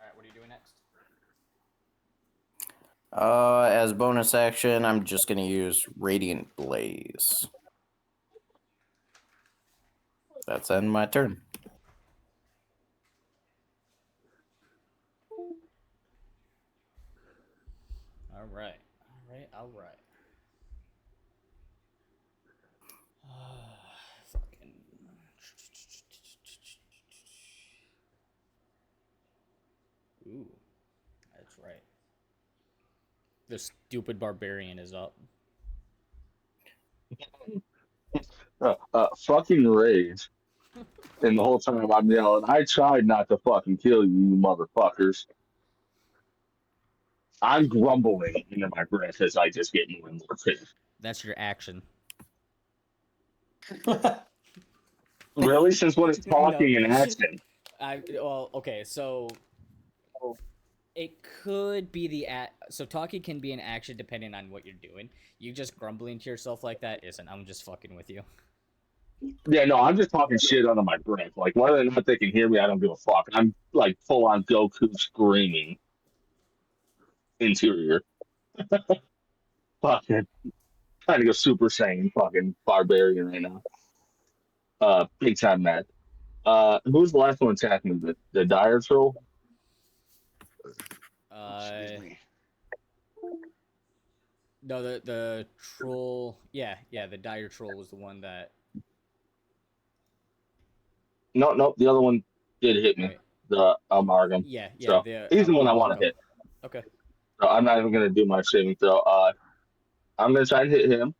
Speaker 1: Alright, what are you doing next?
Speaker 7: As bonus action, I'm just going to use Radiant Blaze. That's end my turn.
Speaker 1: Alright. Fucking. Ooh. That's right. The stupid barbarian is up.
Speaker 2: Fucking rage. And the whole time I'm yelling, I tried not to fucking kill you, you motherfuckers. I'm grumbling into my breath as I just get more and more pissed.
Speaker 1: That's your action.
Speaker 2: Really? Since when is talking
Speaker 1: No.
Speaker 2: an action?
Speaker 1: Well, okay, so it could be so talking can be an action depending on what you're doing. You just grumbling to yourself like that isn't. I'm just fucking with you.
Speaker 2: Yeah, no, I'm just talking shit under my breath. Like, whether or not they can hear me, I don't give a fuck. I'm like full on Goku screaming interior. Fucking trying to go Super Saiyan fucking barbarian right now. Big time mad. Who's the last one attacking me? The dire troll?
Speaker 5: Excuse me.
Speaker 1: No, the troll. Yeah, the dire troll was the one that.
Speaker 2: No, the other one did hit me.
Speaker 1: Right.
Speaker 2: The Amalgam.
Speaker 1: Yeah,
Speaker 2: So
Speaker 1: the
Speaker 2: he's the one I want to
Speaker 1: amalgam.
Speaker 2: hit.
Speaker 1: Okay.
Speaker 2: So I'm not even gonna do my saving throw. I'm gonna try and hit him.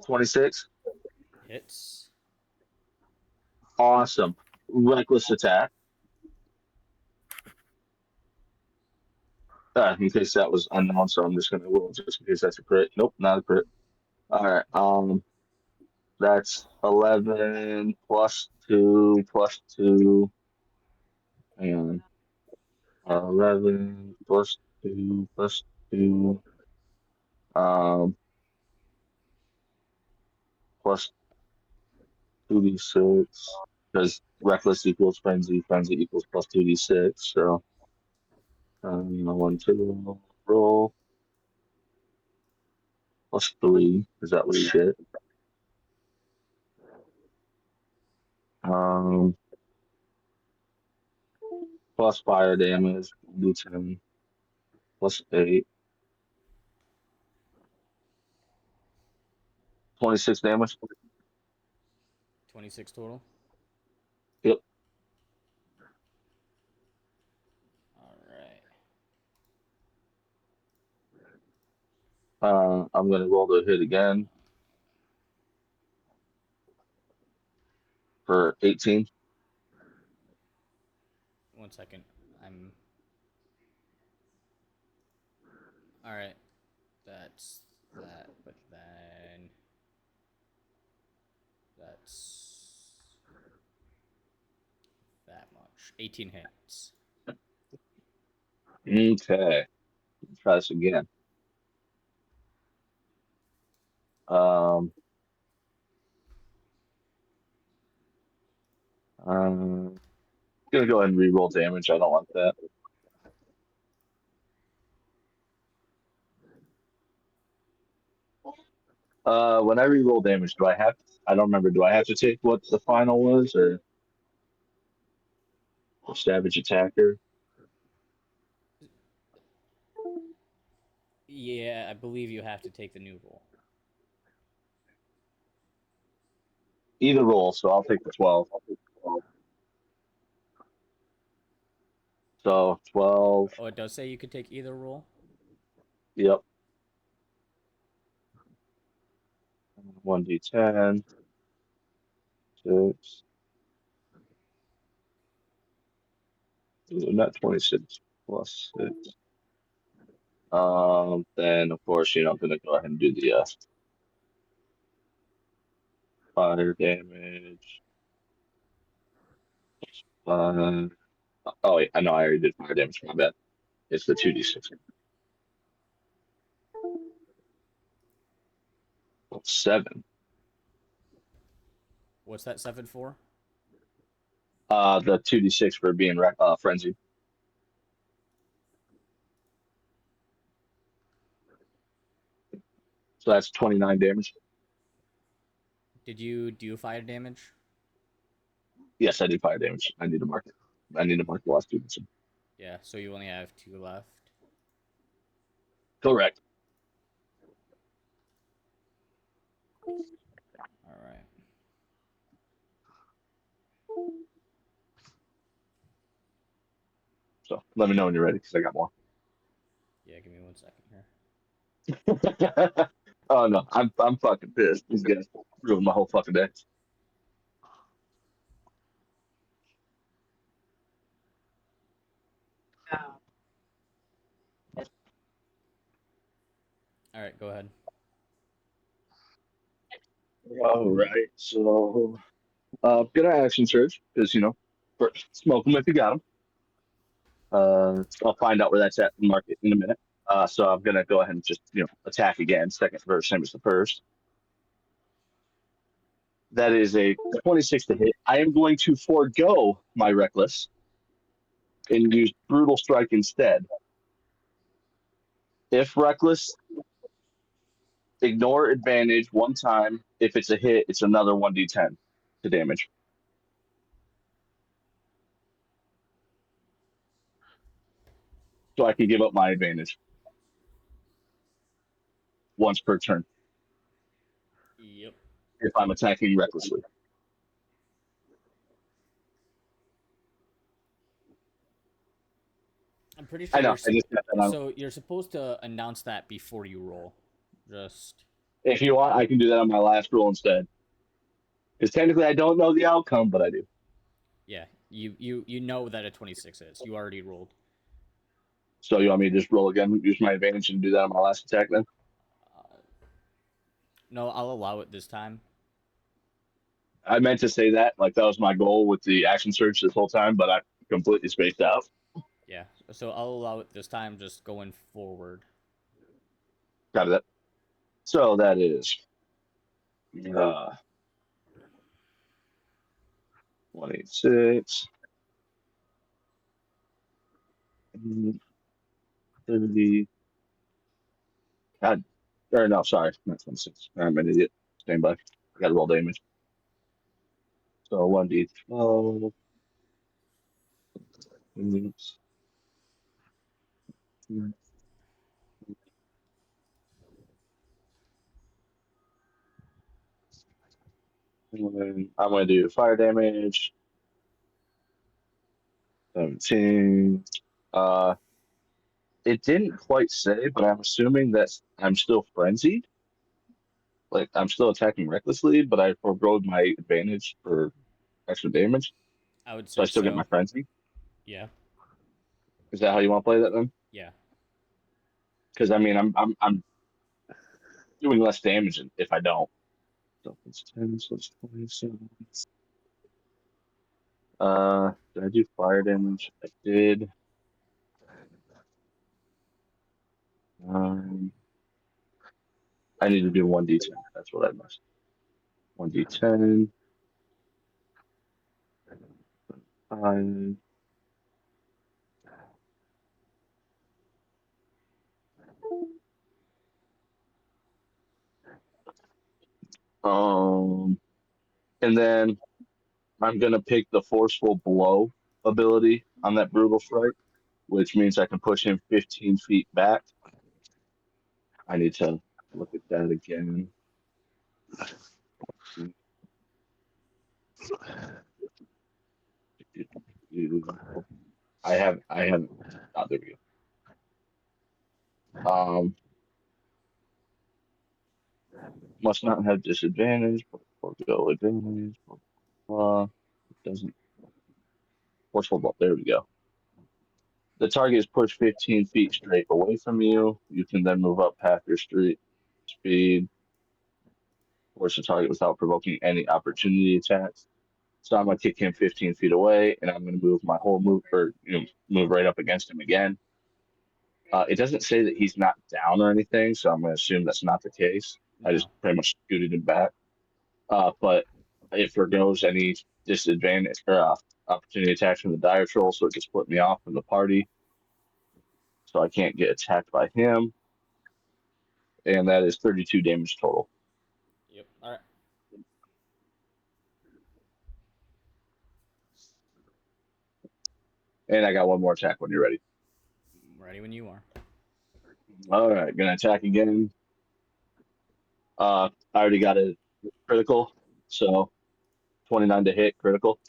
Speaker 2: 26.
Speaker 1: Hits.
Speaker 2: Awesome. Reckless attack. In case that was unknown, so I'm just gonna roll just in case that's a crit. Nope, not a crit. All right. That's 11 plus 2 plus 2, and 11 plus 2 plus 2. Plus 2d6 because reckless equals frenzy, frenzy equals plus 2d6. So, 1, 2, roll plus 3 because that was shit. Plus fire damage, d10 plus 8. 26 damage.
Speaker 1: 26 total.
Speaker 2: Yep.
Speaker 1: All right.
Speaker 2: I'm gonna roll the hit again for 18.
Speaker 1: 1 second. I'm. All right. That's that, but then that's that much. 18 hits.
Speaker 2: Okay. Try this again. I'm gonna go ahead and re-roll damage. I don't like that. When I re-roll damage, do I have? I don't remember. Do I have to take what the final was, or savage attacker?
Speaker 1: Yeah, I believe you have to take the new roll.
Speaker 2: Either roll, so I'll take the 12. So 12.
Speaker 1: Oh, it does say you could take either roll.
Speaker 2: Yep. 1d10. 6. Ooh, not 26 plus 6. Then of course, I'm gonna go ahead and do the fire damage. Oh wait, I know I already did fire damage. My bad. It's the 2d6. 7.
Speaker 1: What's that 7 for?
Speaker 2: The 2d6 for being frenzied. So that's 29 damage.
Speaker 1: Did you do fire damage?
Speaker 2: Yes, I did fire damage. I need to mark it. I need to mark the last 2.
Speaker 1: Yeah, so you only have 2 left.
Speaker 2: Correct.
Speaker 1: All right.
Speaker 2: So let me know when you're ready, because I got more.
Speaker 1: Yeah, give me 1 second here.
Speaker 2: Oh no, I'm fucking pissed. These guys ruined my whole fucking day.
Speaker 1: All right, go ahead.
Speaker 2: All right, so gonna action search because first smoke them if you got them. I'll find out where that's at in the market in a minute. So I'm gonna go ahead and just attack again. Second verse, same as the first. That is a 26 to hit. I am going to forego my reckless and use brutal strike instead. If reckless, ignore advantage one time. If it's a hit, it's another 1d10 to damage. So I can give up my advantage once per turn
Speaker 1: Yep.
Speaker 2: if I'm attacking recklessly.
Speaker 1: I'm pretty sure
Speaker 2: I know.
Speaker 1: you're,
Speaker 2: I just got that on.
Speaker 1: so you're supposed to announce that before you roll. Just
Speaker 2: If you want, I can do that on my last roll instead. Because technically, I don't know the outcome, but I do.
Speaker 1: yeah, you know that a 26 is. You already rolled.
Speaker 2: So you want me to just roll again, use my advantage, and do that on my last attack then?
Speaker 1: No, I'll allow it this time.
Speaker 2: I meant to say that. Like, that was my goal with the action surge this whole time, but I completely spaced out.
Speaker 1: Yeah, so I'll allow it this time, just going forward.
Speaker 2: Got that. So that is 186, 30. God, or no, sorry, not 26. I'm an idiot. Stand by. I got to roll damage. So 1d12. Oops. I'm going to do fire damage. 17. It didn't quite say, but I'm assuming that I'm still frenzied. Like, I'm still attacking recklessly, but I forgoed my advantage for extra damage.
Speaker 1: I would
Speaker 2: So I
Speaker 1: say
Speaker 2: still get
Speaker 1: so.
Speaker 2: my frenzy.
Speaker 1: Yeah,
Speaker 2: Is that how you want to play that then?
Speaker 1: yeah.
Speaker 2: Because I mean, I'm doing less damage if I don't. So it's 10, so it's 27. Did I do fire damage? I did. I need to do 1d10. That's what I missed. 1d10. 5. And then I'm gonna pick the forceful blow ability on that brutal strike, which means I can push him 15 feet back. I need to look at that again. I haven't. Oh, there we go. Must not have disadvantage, but forego advantage. It doesn't. Forceful blow. There we go. The target is pushed 15 feet straight away from you. You can then move up half your street speed. Force the target without provoking any opportunity attacks. So I'm gonna kick him 15 feet away, and I'm gonna move my whole move, or move right up against him again. It doesn't say that he's not down or anything, so I'm gonna assume that's not the case. I just pretty much scooted him back. But it forgoes any disadvantage or opportunity attacks from the dire troll, so it just split me off from the party. So I can't get attacked by him. And that is 32 damage total.
Speaker 1: Yep. All right.
Speaker 2: And I got one more attack when you're ready.
Speaker 1: Ready when you are.
Speaker 2: All right, gonna attack again. I already got a critical, so 29 to hit critical.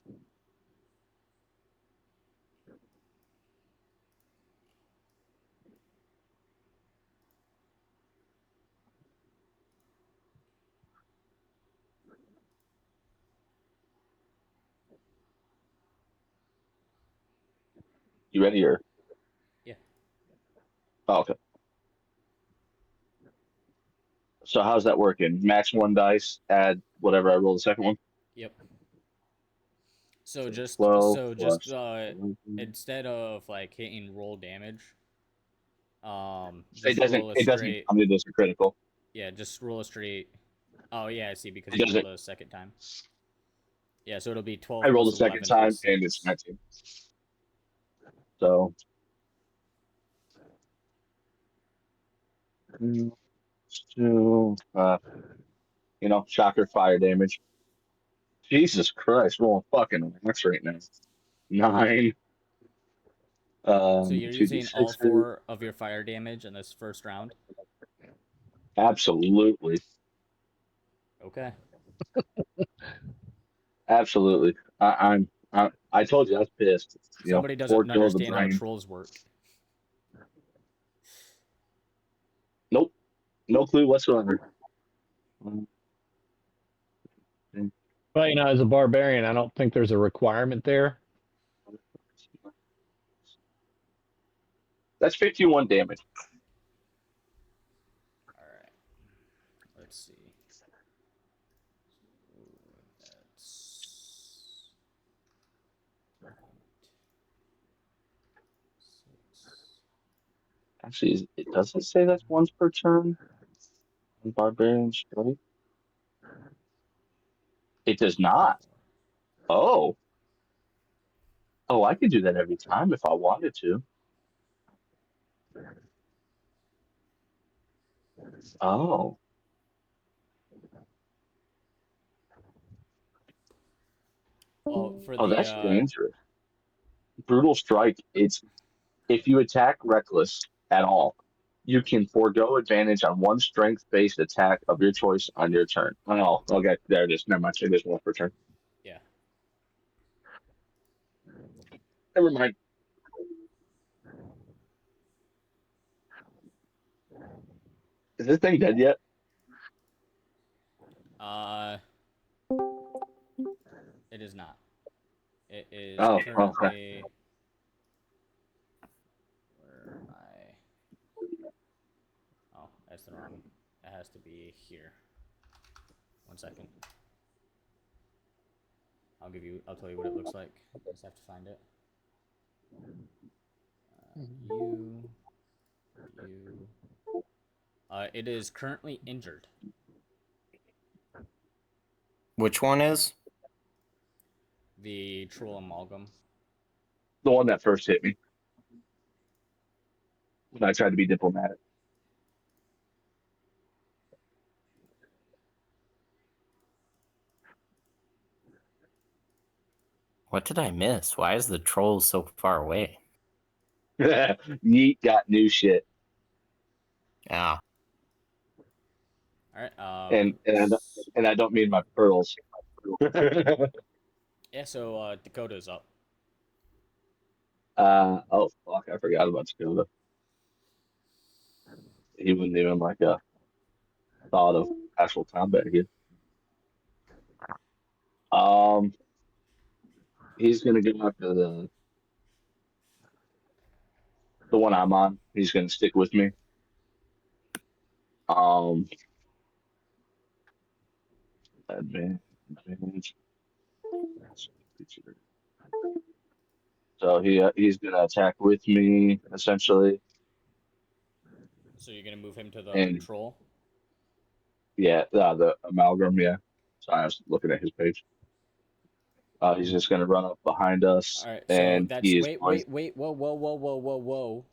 Speaker 2: You ready or?
Speaker 1: Yeah.
Speaker 2: Oh, okay. So how's that working? Max 1 dice, add whatever I roll the second one.
Speaker 1: Yep. So just
Speaker 2: 12
Speaker 1: instead of like hitting roll damage,
Speaker 2: it
Speaker 1: just roll a
Speaker 2: doesn't
Speaker 1: straight.
Speaker 2: come to this critical.
Speaker 1: Yeah, just roll a straight Oh yeah, I see, because
Speaker 2: It
Speaker 1: you
Speaker 2: doesn't.
Speaker 1: rolled a second time. Yeah, so it'll be 12
Speaker 2: I rolled a
Speaker 1: plus
Speaker 2: second
Speaker 1: 11
Speaker 2: time,
Speaker 1: plus
Speaker 2: and it's
Speaker 1: 6.
Speaker 2: 19. So, so shocker fire damage. Jesus Christ, rolling fucking max right now. 9.
Speaker 1: So you're using
Speaker 2: 2d6.
Speaker 1: all 4 of your fire damage in this first round?
Speaker 2: Absolutely.
Speaker 1: Okay.
Speaker 2: Absolutely. I told you I was pissed.
Speaker 1: Somebody
Speaker 2: 4
Speaker 1: doesn't
Speaker 2: kill of the
Speaker 1: understand how
Speaker 2: brain.
Speaker 1: trolls work.
Speaker 2: Nope. No clue whatsoever.
Speaker 6: But as a barbarian, I don't think there's a requirement there.
Speaker 2: That's 51 damage.
Speaker 1: Alright. Let's see. That's 6.
Speaker 2: Actually, it doesn't say that's once per turn in Barbarian Strike. It does not. Oh. Oh, I could do that every time if I wanted to. Oh.
Speaker 1: Well, for
Speaker 2: Oh,
Speaker 1: the
Speaker 2: that's dangerous. Brutal Strike, it's if you attack reckless at all, you can forego advantage on one strength-based attack of your choice on your turn. Oh, okay. There it is. Never mind. It is one per turn.
Speaker 1: yeah.
Speaker 2: Never mind. Is this thing dead yet?
Speaker 1: Uh it is not. It is
Speaker 2: Oh, okay.
Speaker 1: currently where am I? Oh, that's the wrong. It has to be here. 1 second. I'll tell you what it looks like. I just have to find it. It is currently injured.
Speaker 7: Which one is?
Speaker 1: The troll amalgam.
Speaker 2: The one that first hit me when I tried to be diplomatic.
Speaker 7: What did I miss? Why is the troll so far away?
Speaker 2: Yeet got new shit.
Speaker 7: Ah,
Speaker 1: All right.
Speaker 2: And I don't mean my pearls.
Speaker 1: Yeah. So Dakota's up.
Speaker 2: Oh fuck, I forgot about Dakota. He wouldn't even like a thought of actual combat here. He's gonna go after the one I'm on. He's gonna stick with me. Advantage. So he's gonna attack with me essentially,
Speaker 1: So you're gonna move him to the
Speaker 2: and
Speaker 1: troll.
Speaker 2: yeah, the amalgam. Yeah, sorry, I was looking at his page. He's just gonna run up behind us,
Speaker 1: All right. So
Speaker 2: and
Speaker 1: that's
Speaker 2: he is going.
Speaker 1: wait. Whoa.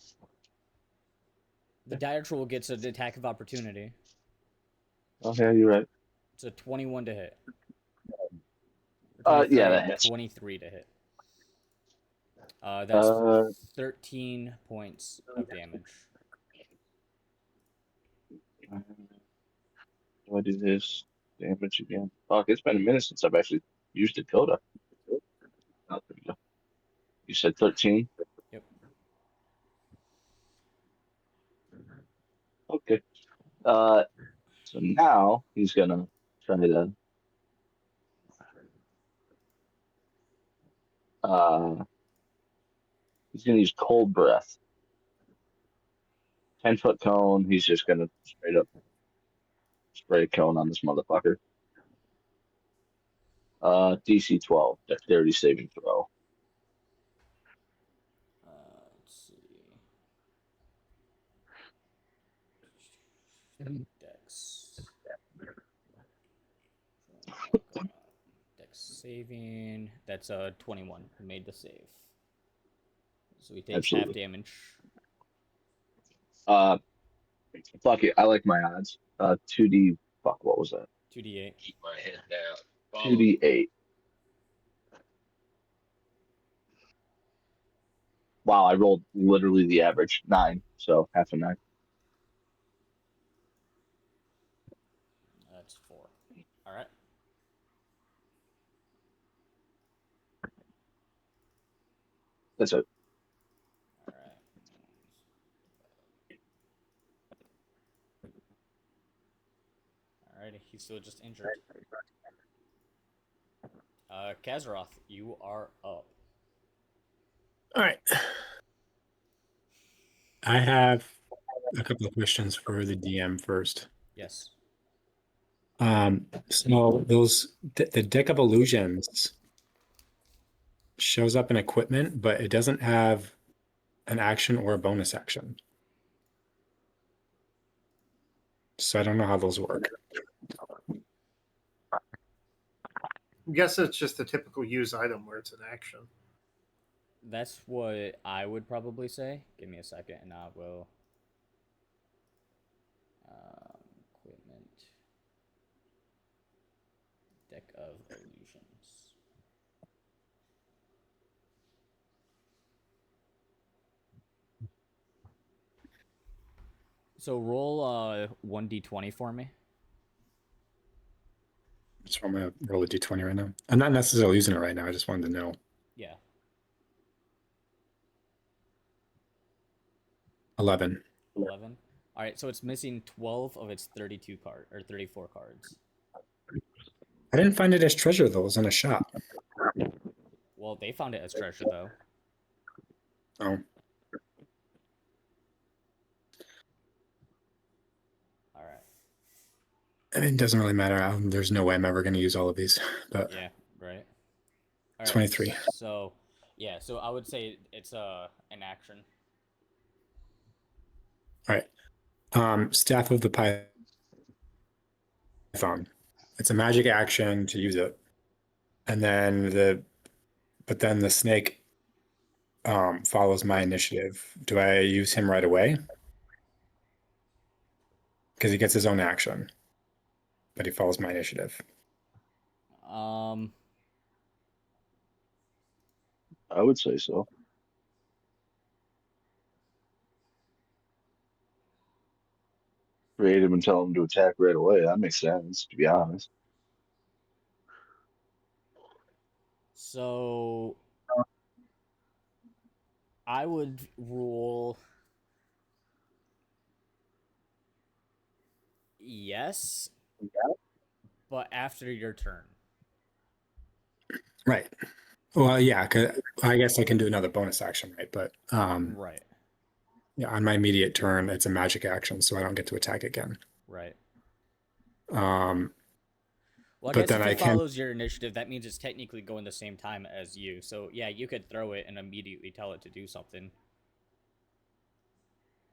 Speaker 1: The dire troll gets an attack of opportunity.
Speaker 2: Oh yeah, you're right.
Speaker 1: It's a 21 to hit.
Speaker 2: Yeah, that hits.
Speaker 1: 23 to hit. That's 13 points of damage.
Speaker 2: Do I do this damage again? Fuck, it's been a minute since I've actually used Dakota. Oh, there we go. You said 13?
Speaker 1: Yep.
Speaker 2: Okay. So now he's gonna try to he's gonna use cold breath. 10-foot cone, he's just gonna straight up spray a cone on this motherfucker. DC 12, dexterity saving throw.
Speaker 1: Let's see. Dex. Dex saving. That's a 21. He made the save. So he takes half
Speaker 2: Absolutely.
Speaker 1: damage.
Speaker 2: Fuck it. I like my odds. 2D. Fuck, what was that?
Speaker 1: 2d8.
Speaker 8: Keep my head down.
Speaker 2: 2D8. Wow, I rolled literally the average 9, so half a 9.
Speaker 1: That's 4. All right.
Speaker 2: That's it.
Speaker 1: All right. All right. He's still just injured. Kazaroth, you are up.
Speaker 3: All right. I have a couple of questions for the DM first.
Speaker 1: Yes.
Speaker 3: So the Deck of Illusions shows up in equipment, but it doesn't have an action or a bonus action. So I don't know how those work.
Speaker 4: I guess it's just a typical use item where it's an action.
Speaker 1: That's what I would probably say. Give me a second and I will. Equipment. Deck of Illusions. So roll 1d20 for me.
Speaker 3: So I'm going to roll a d20 right now. I'm not necessarily using it right now. I just wanted to know.
Speaker 1: Yeah.
Speaker 3: 11.
Speaker 1: 11. All right, so it's missing 12 of its 32 card or 34 cards.
Speaker 3: I didn't find it as treasure, though. It was in a shop.
Speaker 1: Well, they found it as treasure, though.
Speaker 3: Oh.
Speaker 1: All right.
Speaker 3: I mean, it doesn't really matter. There's no way I'm ever going to use all of these. But
Speaker 1: Yeah, right. All right,
Speaker 3: 23.
Speaker 1: So, yeah, so I would say it's an action.
Speaker 3: All right. Staff of the Python. It's a magic action to use it. And then the snake follows my initiative. Do I use him right away? Because he gets his own action. But he follows my initiative.
Speaker 2: I would say so. Create him and tell him to attack right away. That makes sense, to be honest.
Speaker 1: So I would rule yes, but after your turn.
Speaker 3: Right. Well, yeah, 'cause I guess I can do another bonus action, right? But
Speaker 1: Right,
Speaker 3: yeah, on my immediate turn, it's a magic action, so I don't get to attack again.
Speaker 1: right.
Speaker 3: But
Speaker 1: Well, I guess
Speaker 3: then
Speaker 1: if
Speaker 3: I
Speaker 1: it
Speaker 3: can-
Speaker 1: follows your initiative, that means it's technically going the same time as you. So yeah, you could throw it and immediately tell it to do something.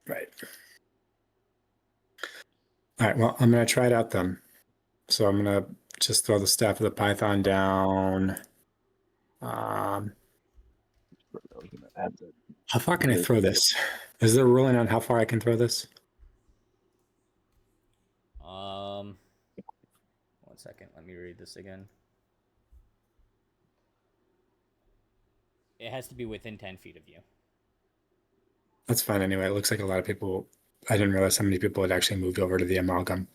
Speaker 3: Right. All right, well, I'm going to try it out then. So I'm going to just throw the Staff of the Python down.
Speaker 2: I was gonna add that.
Speaker 3: How far can I throw this? Is there a ruling on how far I can throw this?
Speaker 1: 1 second, let me read this again. It has to be within 10 feet of you.
Speaker 3: That's fine anyway. It looks like a lot of people, I didn't realize how many people had actually moved over to the amalgam.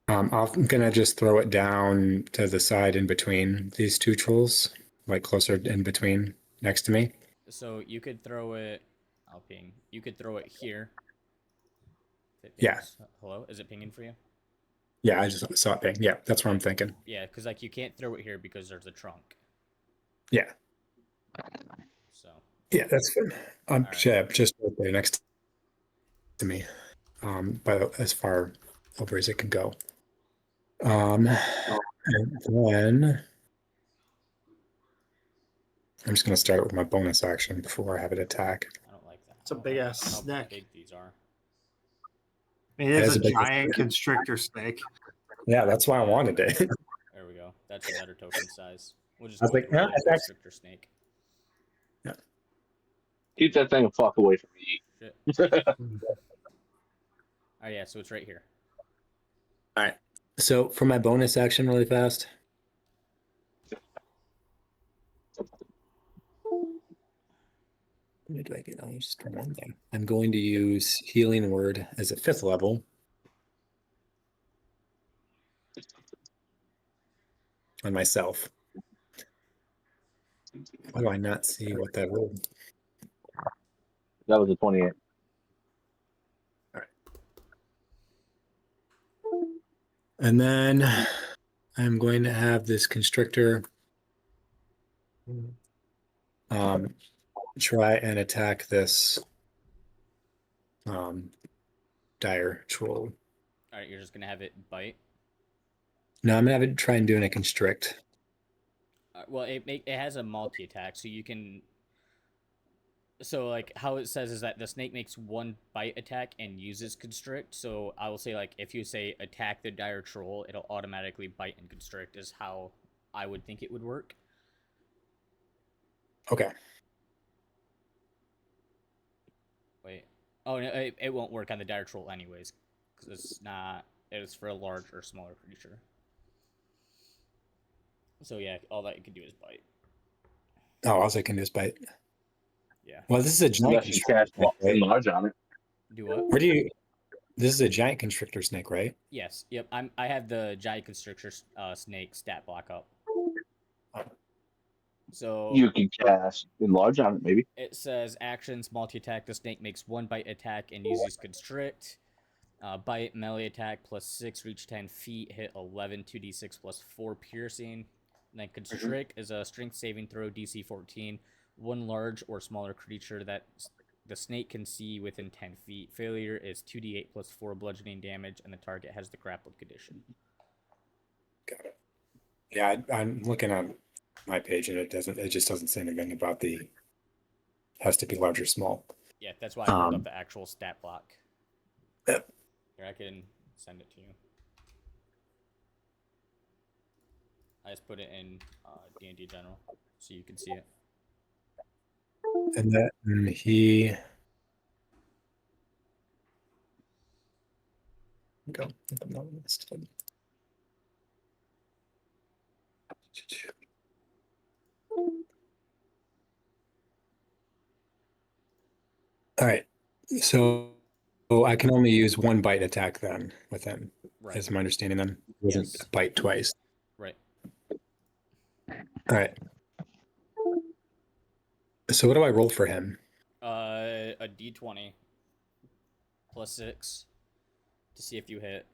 Speaker 3: I'm going to just throw it down to the side in between these two trolls, like closer in between next to me.
Speaker 1: So you could throw it. I'll ping. You could throw it here. If it
Speaker 3: Yeah.
Speaker 1: pings. Hello? Is it pinging for you?
Speaker 3: Yeah, I just saw it ping. Yeah, that's what I'm thinking.
Speaker 1: Yeah, because like you can't throw it here because there's a trunk.
Speaker 3: Yeah.
Speaker 1: So
Speaker 3: Yeah, that's good.
Speaker 1: All right.
Speaker 3: Yeah, just right there next to me. But as far over as it can go. And then I'm just going to start with my bonus action before I have it attack.
Speaker 1: I don't like that.
Speaker 4: It's a
Speaker 1: I don't
Speaker 4: big
Speaker 1: know
Speaker 4: ass
Speaker 1: how
Speaker 4: snack.
Speaker 1: big these are.
Speaker 4: It
Speaker 3: It
Speaker 4: is
Speaker 3: is
Speaker 4: a
Speaker 3: a big-
Speaker 4: giant constrictor snake.
Speaker 3: Yeah, that's why I wanted it.
Speaker 1: There we go. go. That's a better token size. We'll just
Speaker 3: I was
Speaker 1: go
Speaker 3: like,
Speaker 1: with
Speaker 3: no,
Speaker 1: regular
Speaker 3: it's actually-
Speaker 1: constrictor snake.
Speaker 2: Keep that thing the fuck away from me.
Speaker 1: Shit. Oh yeah, so it's right here.
Speaker 3: All right. So for my bonus action, really fast. What do I get? Oh, just one thing. I'm going to use Healing Word as a 5th level. On myself. Why do I not see what that rolled?
Speaker 2: That was a 28.
Speaker 3: And then I'm going to have this constrictor try and attack this dire troll.
Speaker 1: All right, you're just gonna have it bite.
Speaker 3: No, I'm gonna have it try and do a constrict.
Speaker 1: Well, it has a multi attack, so you can. So like how it says is that the snake makes one bite attack and uses constrict. So I will say like if you say attack the dire troll, it'll automatically bite and constrict. Is how I would think it would work.
Speaker 3: Okay.
Speaker 1: Wait. Oh no, it won't work on the dire troll anyways, because it's not. It's for a large or smaller creature. So yeah, all that you can do is bite.
Speaker 3: Oh, all I can do is bite.
Speaker 1: Yeah.
Speaker 3: Well, this is a giant
Speaker 2: Unless you
Speaker 3: constrictor,
Speaker 2: cast
Speaker 3: right?
Speaker 2: enlarge on it.
Speaker 1: Do what?
Speaker 3: Where do you? This is a giant constrictor snake, right?
Speaker 1: Yes. Yep. I have the giant constrictor snake stat block up. So
Speaker 2: You can cast enlarge on it, maybe.
Speaker 1: it says actions multi attack. The snake makes one bite attack and uses constrict. Bite melee attack +6, reach 10 feet, hit 11, 2d6 +4 piercing. And then constrict is a strength saving throw DC 14. One large or smaller creature that the snake can see within 10 feet. Failure is 2d8 +4 bludgeoning damage, and the target has the grappled condition.
Speaker 3: Got it. Yeah, I'm looking on my page and it just doesn't say anything about the has to be large or small.
Speaker 1: Yeah, that's why I pulled up the actual stat block.
Speaker 3: Yep.
Speaker 1: Here, I can send it to you. I just put it in D&D General so you can see it.
Speaker 3: And then he go. No, listed. All right. So I can only use one bite attack then with him.
Speaker 1: Right.
Speaker 3: Is my understanding then? It wasn't
Speaker 1: Yes.
Speaker 3: a bite twice.
Speaker 1: Right.
Speaker 3: All right. So what do I roll for him?
Speaker 1: A d20 +6 to see if you hit.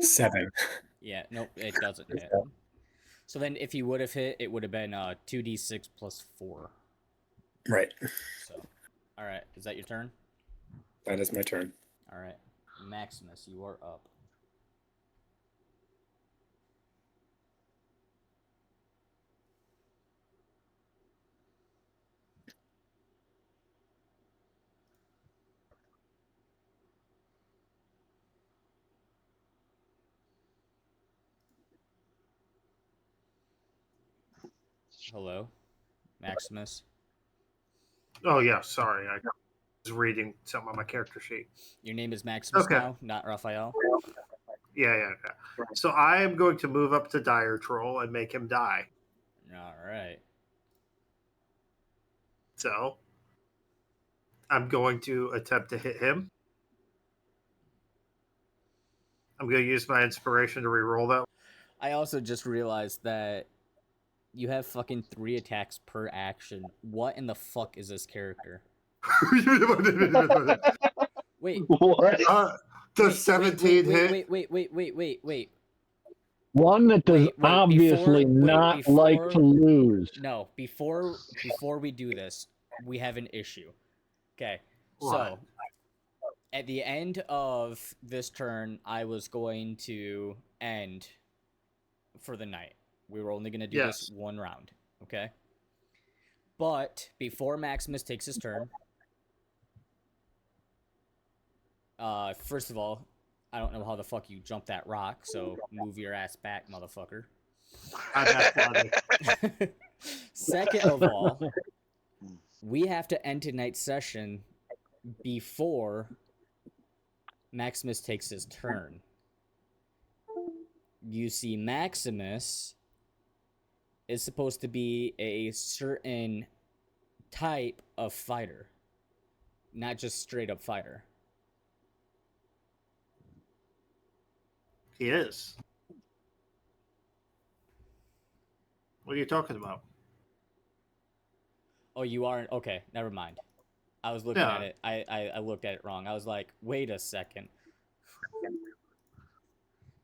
Speaker 3: Seven.
Speaker 1: Yeah, nope, it doesn't hit. So then if you would have hit, it would have been 2d6 +4.
Speaker 3: Right.
Speaker 1: So, all right, is that your turn?
Speaker 3: That is my turn.
Speaker 1: All right, Maximus, you are up. Hello, Maximus.
Speaker 4: Oh yeah, sorry, I was reading something on my character sheet.
Speaker 1: Your name is Maximus
Speaker 4: Okay.
Speaker 1: now, not Raphael.
Speaker 4: Yeah. So I am going to move up to Dire Troll and make him die.
Speaker 1: All right.
Speaker 4: So I'm going to attempt to hit him. I'm going to use my inspiration to reroll that.
Speaker 1: I also just realized that you have fucking 3 attacks per action. What in the fuck is this character? Wait.
Speaker 2: What?
Speaker 4: Does 17 hit?
Speaker 1: Wait.
Speaker 6: One that does
Speaker 1: Wait,
Speaker 6: obviously not like to lose.
Speaker 1: No, before we do this, we have an issue. Okay,
Speaker 4: What?
Speaker 1: so at the end of this turn, I was going to end for the night. We were only going to do this one round, okay? But before Maximus takes his turn, First of all, I don't know how the fuck you jumped that rock, so move your ass back, motherfucker.
Speaker 4: I'm athletic.
Speaker 1: Second of all, we have to end tonight's session before Maximus takes his turn. You see, Maximus is supposed to be a certain type of fighter, not just straight up fighter.
Speaker 4: He is. What are you talking about?
Speaker 1: Oh, you aren't? Okay, never mind. I was looking
Speaker 4: Yeah.
Speaker 1: at it. I looked at it wrong. I was like, wait a second.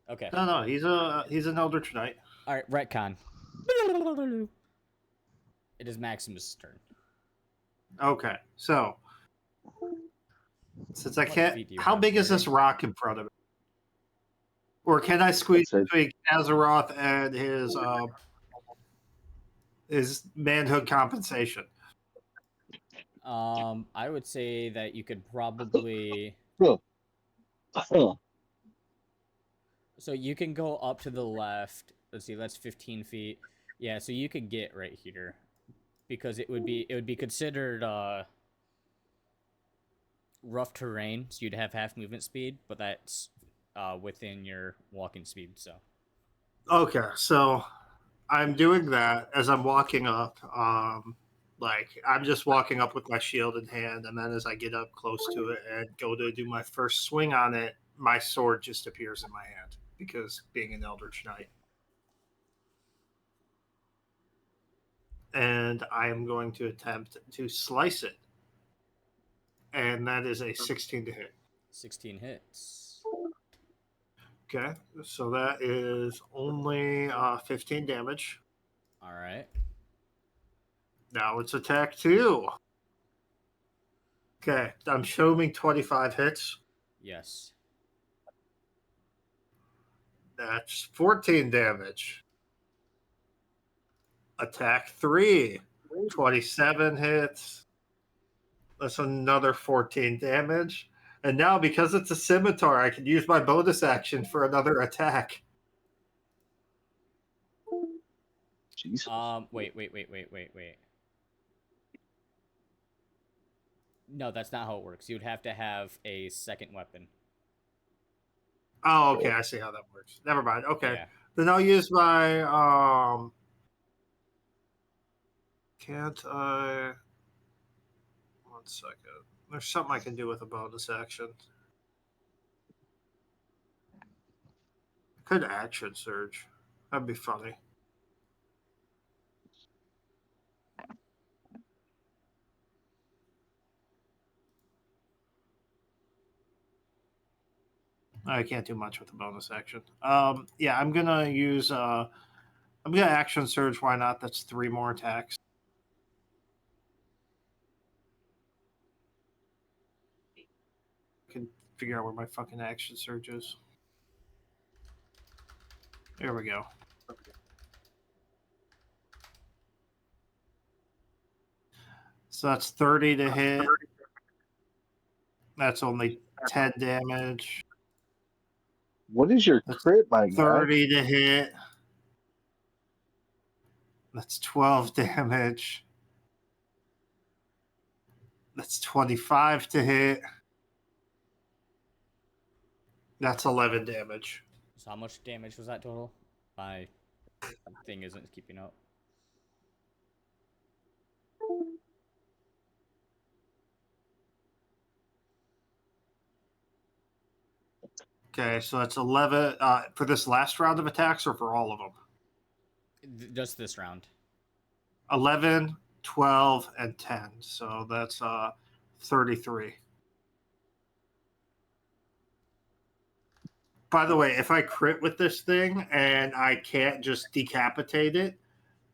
Speaker 1: Okay.
Speaker 4: No, he's an Eldritch Knight.
Speaker 1: All right, retcon. It is Maximus' turn.
Speaker 4: Okay, so since I
Speaker 1: What
Speaker 4: can't,
Speaker 1: feet do you
Speaker 4: how
Speaker 1: have,
Speaker 4: big is this
Speaker 1: Gary?
Speaker 4: rock in front of it? Or can I squeeze
Speaker 2: I'd
Speaker 4: between Azeroth and his manhood compensation?
Speaker 1: I would say that you could probably.
Speaker 2: Huh.
Speaker 1: So you can go up to the left. Let's see, that's 15 feet. Yeah, so you could get right here, because it would be considered rough terrain. So you'd have half movement speed, but that's within your walking speed. So
Speaker 4: Okay, so I'm doing that as I'm walking up. Like I'm just walking up with my shield in hand, and then as I get up close to it and go to do my first swing on it, my sword just appears in my hand because being an Eldritch Knight. And I am going to attempt to slice it. And that is a 16 to hit.
Speaker 1: 16 hits.
Speaker 4: Okay, so that is only 15 damage.
Speaker 1: All right.
Speaker 4: Now it's attack 2. Okay, I'm showing 25 hits.
Speaker 1: Yes.
Speaker 4: That's 14 damage. Attack 3, 27 hits. That's another 14 damage. And now, because it's a scimitar, I can use my bonus action for another attack.
Speaker 2: Jesus.
Speaker 1: Wait. No, that's not how it works. You would have to have a second weapon.
Speaker 4: Oh, okay, I see how that works. Never mind. Okay.
Speaker 1: Yeah.
Speaker 4: Then I'll use my can't I 1 second. There's something I can do with a bonus action. Could action surge. That'd be funny. I can't do much with a bonus action. Yeah, I'm gonna use I'm gonna action surge, why not? That's 3 more attacks. I can figure out where my fucking action surge is. There we go. So that's 30 to hit. That's only 10 damage.
Speaker 2: What is your
Speaker 4: That's
Speaker 2: crit, my guy?
Speaker 4: 30 to hit. That's 12 damage. That's 25 to hit. That's 11 damage.
Speaker 1: So how much damage was that total? My thing isn't keeping up.
Speaker 4: Okay, so that's 11 for this last round of attacks or for all of them?
Speaker 1: Just this round.
Speaker 4: 11, 12, and 10. So that's 33. By the way, if I crit with this thing and I can't just decapitate it,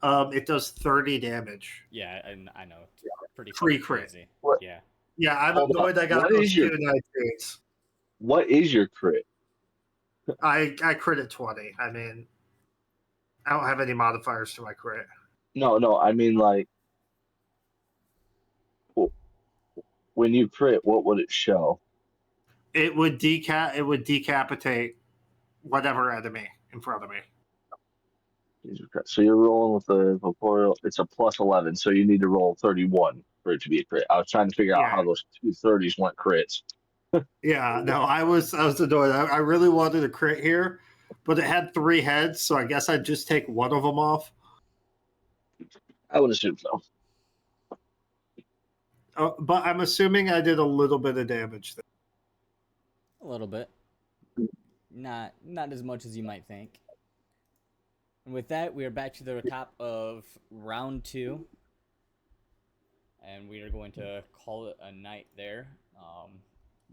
Speaker 4: it does 30 damage.
Speaker 1: Yeah, and I know. It's pretty
Speaker 4: Free
Speaker 1: fucking
Speaker 4: crit.
Speaker 1: crazy.
Speaker 2: What?
Speaker 1: Yeah.
Speaker 4: Yeah, I'm
Speaker 2: Hold
Speaker 4: annoyed
Speaker 2: on.
Speaker 4: I got
Speaker 2: What
Speaker 4: those
Speaker 2: is your-
Speaker 4: 2 nitrates.
Speaker 2: What is your crit?
Speaker 4: I crit at 20. I mean, I don't have any modifiers to my crit.
Speaker 2: No. I mean, like, when you crit, what would it show?
Speaker 4: It would decapitate whatever enemy in front of me.
Speaker 2: Jesus Christ. So you're rolling with the Vaporeon. It's a plus 11, so you need to roll 31 for it to be a crit. I was trying to figure out how those 230s weren't crits.
Speaker 4: Yeah, no, I was annoyed. I really wanted a crit here, but it had 3 heads, so I guess I'd just take one of them off.
Speaker 2: I would assume so.
Speaker 4: But I'm assuming I did a little bit of damage there.
Speaker 1: A little bit. Not as much as you might think. And with that, we are back to the top of round 2. And we are going to call it a night there.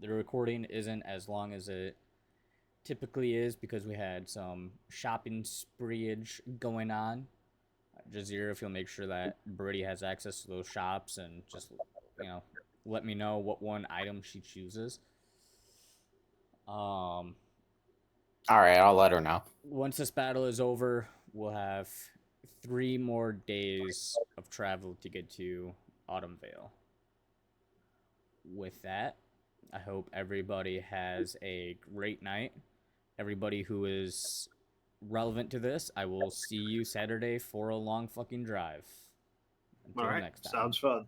Speaker 1: The recording isn't as long as it typically is because we had some shopping spreeage going on. Jazeera, if you'll make sure that Birdie has access to those shops and just, let me know what one item she chooses.
Speaker 7: All right, I'll let her know.
Speaker 1: Once this battle is over, we'll have 3 more days of travel to get to Autumn Vale. With that, I hope everybody has a great night. Everybody who is relevant to this, I will see you Saturday for a long fucking drive. Until
Speaker 4: All right,
Speaker 1: next time.
Speaker 4: sounds fun.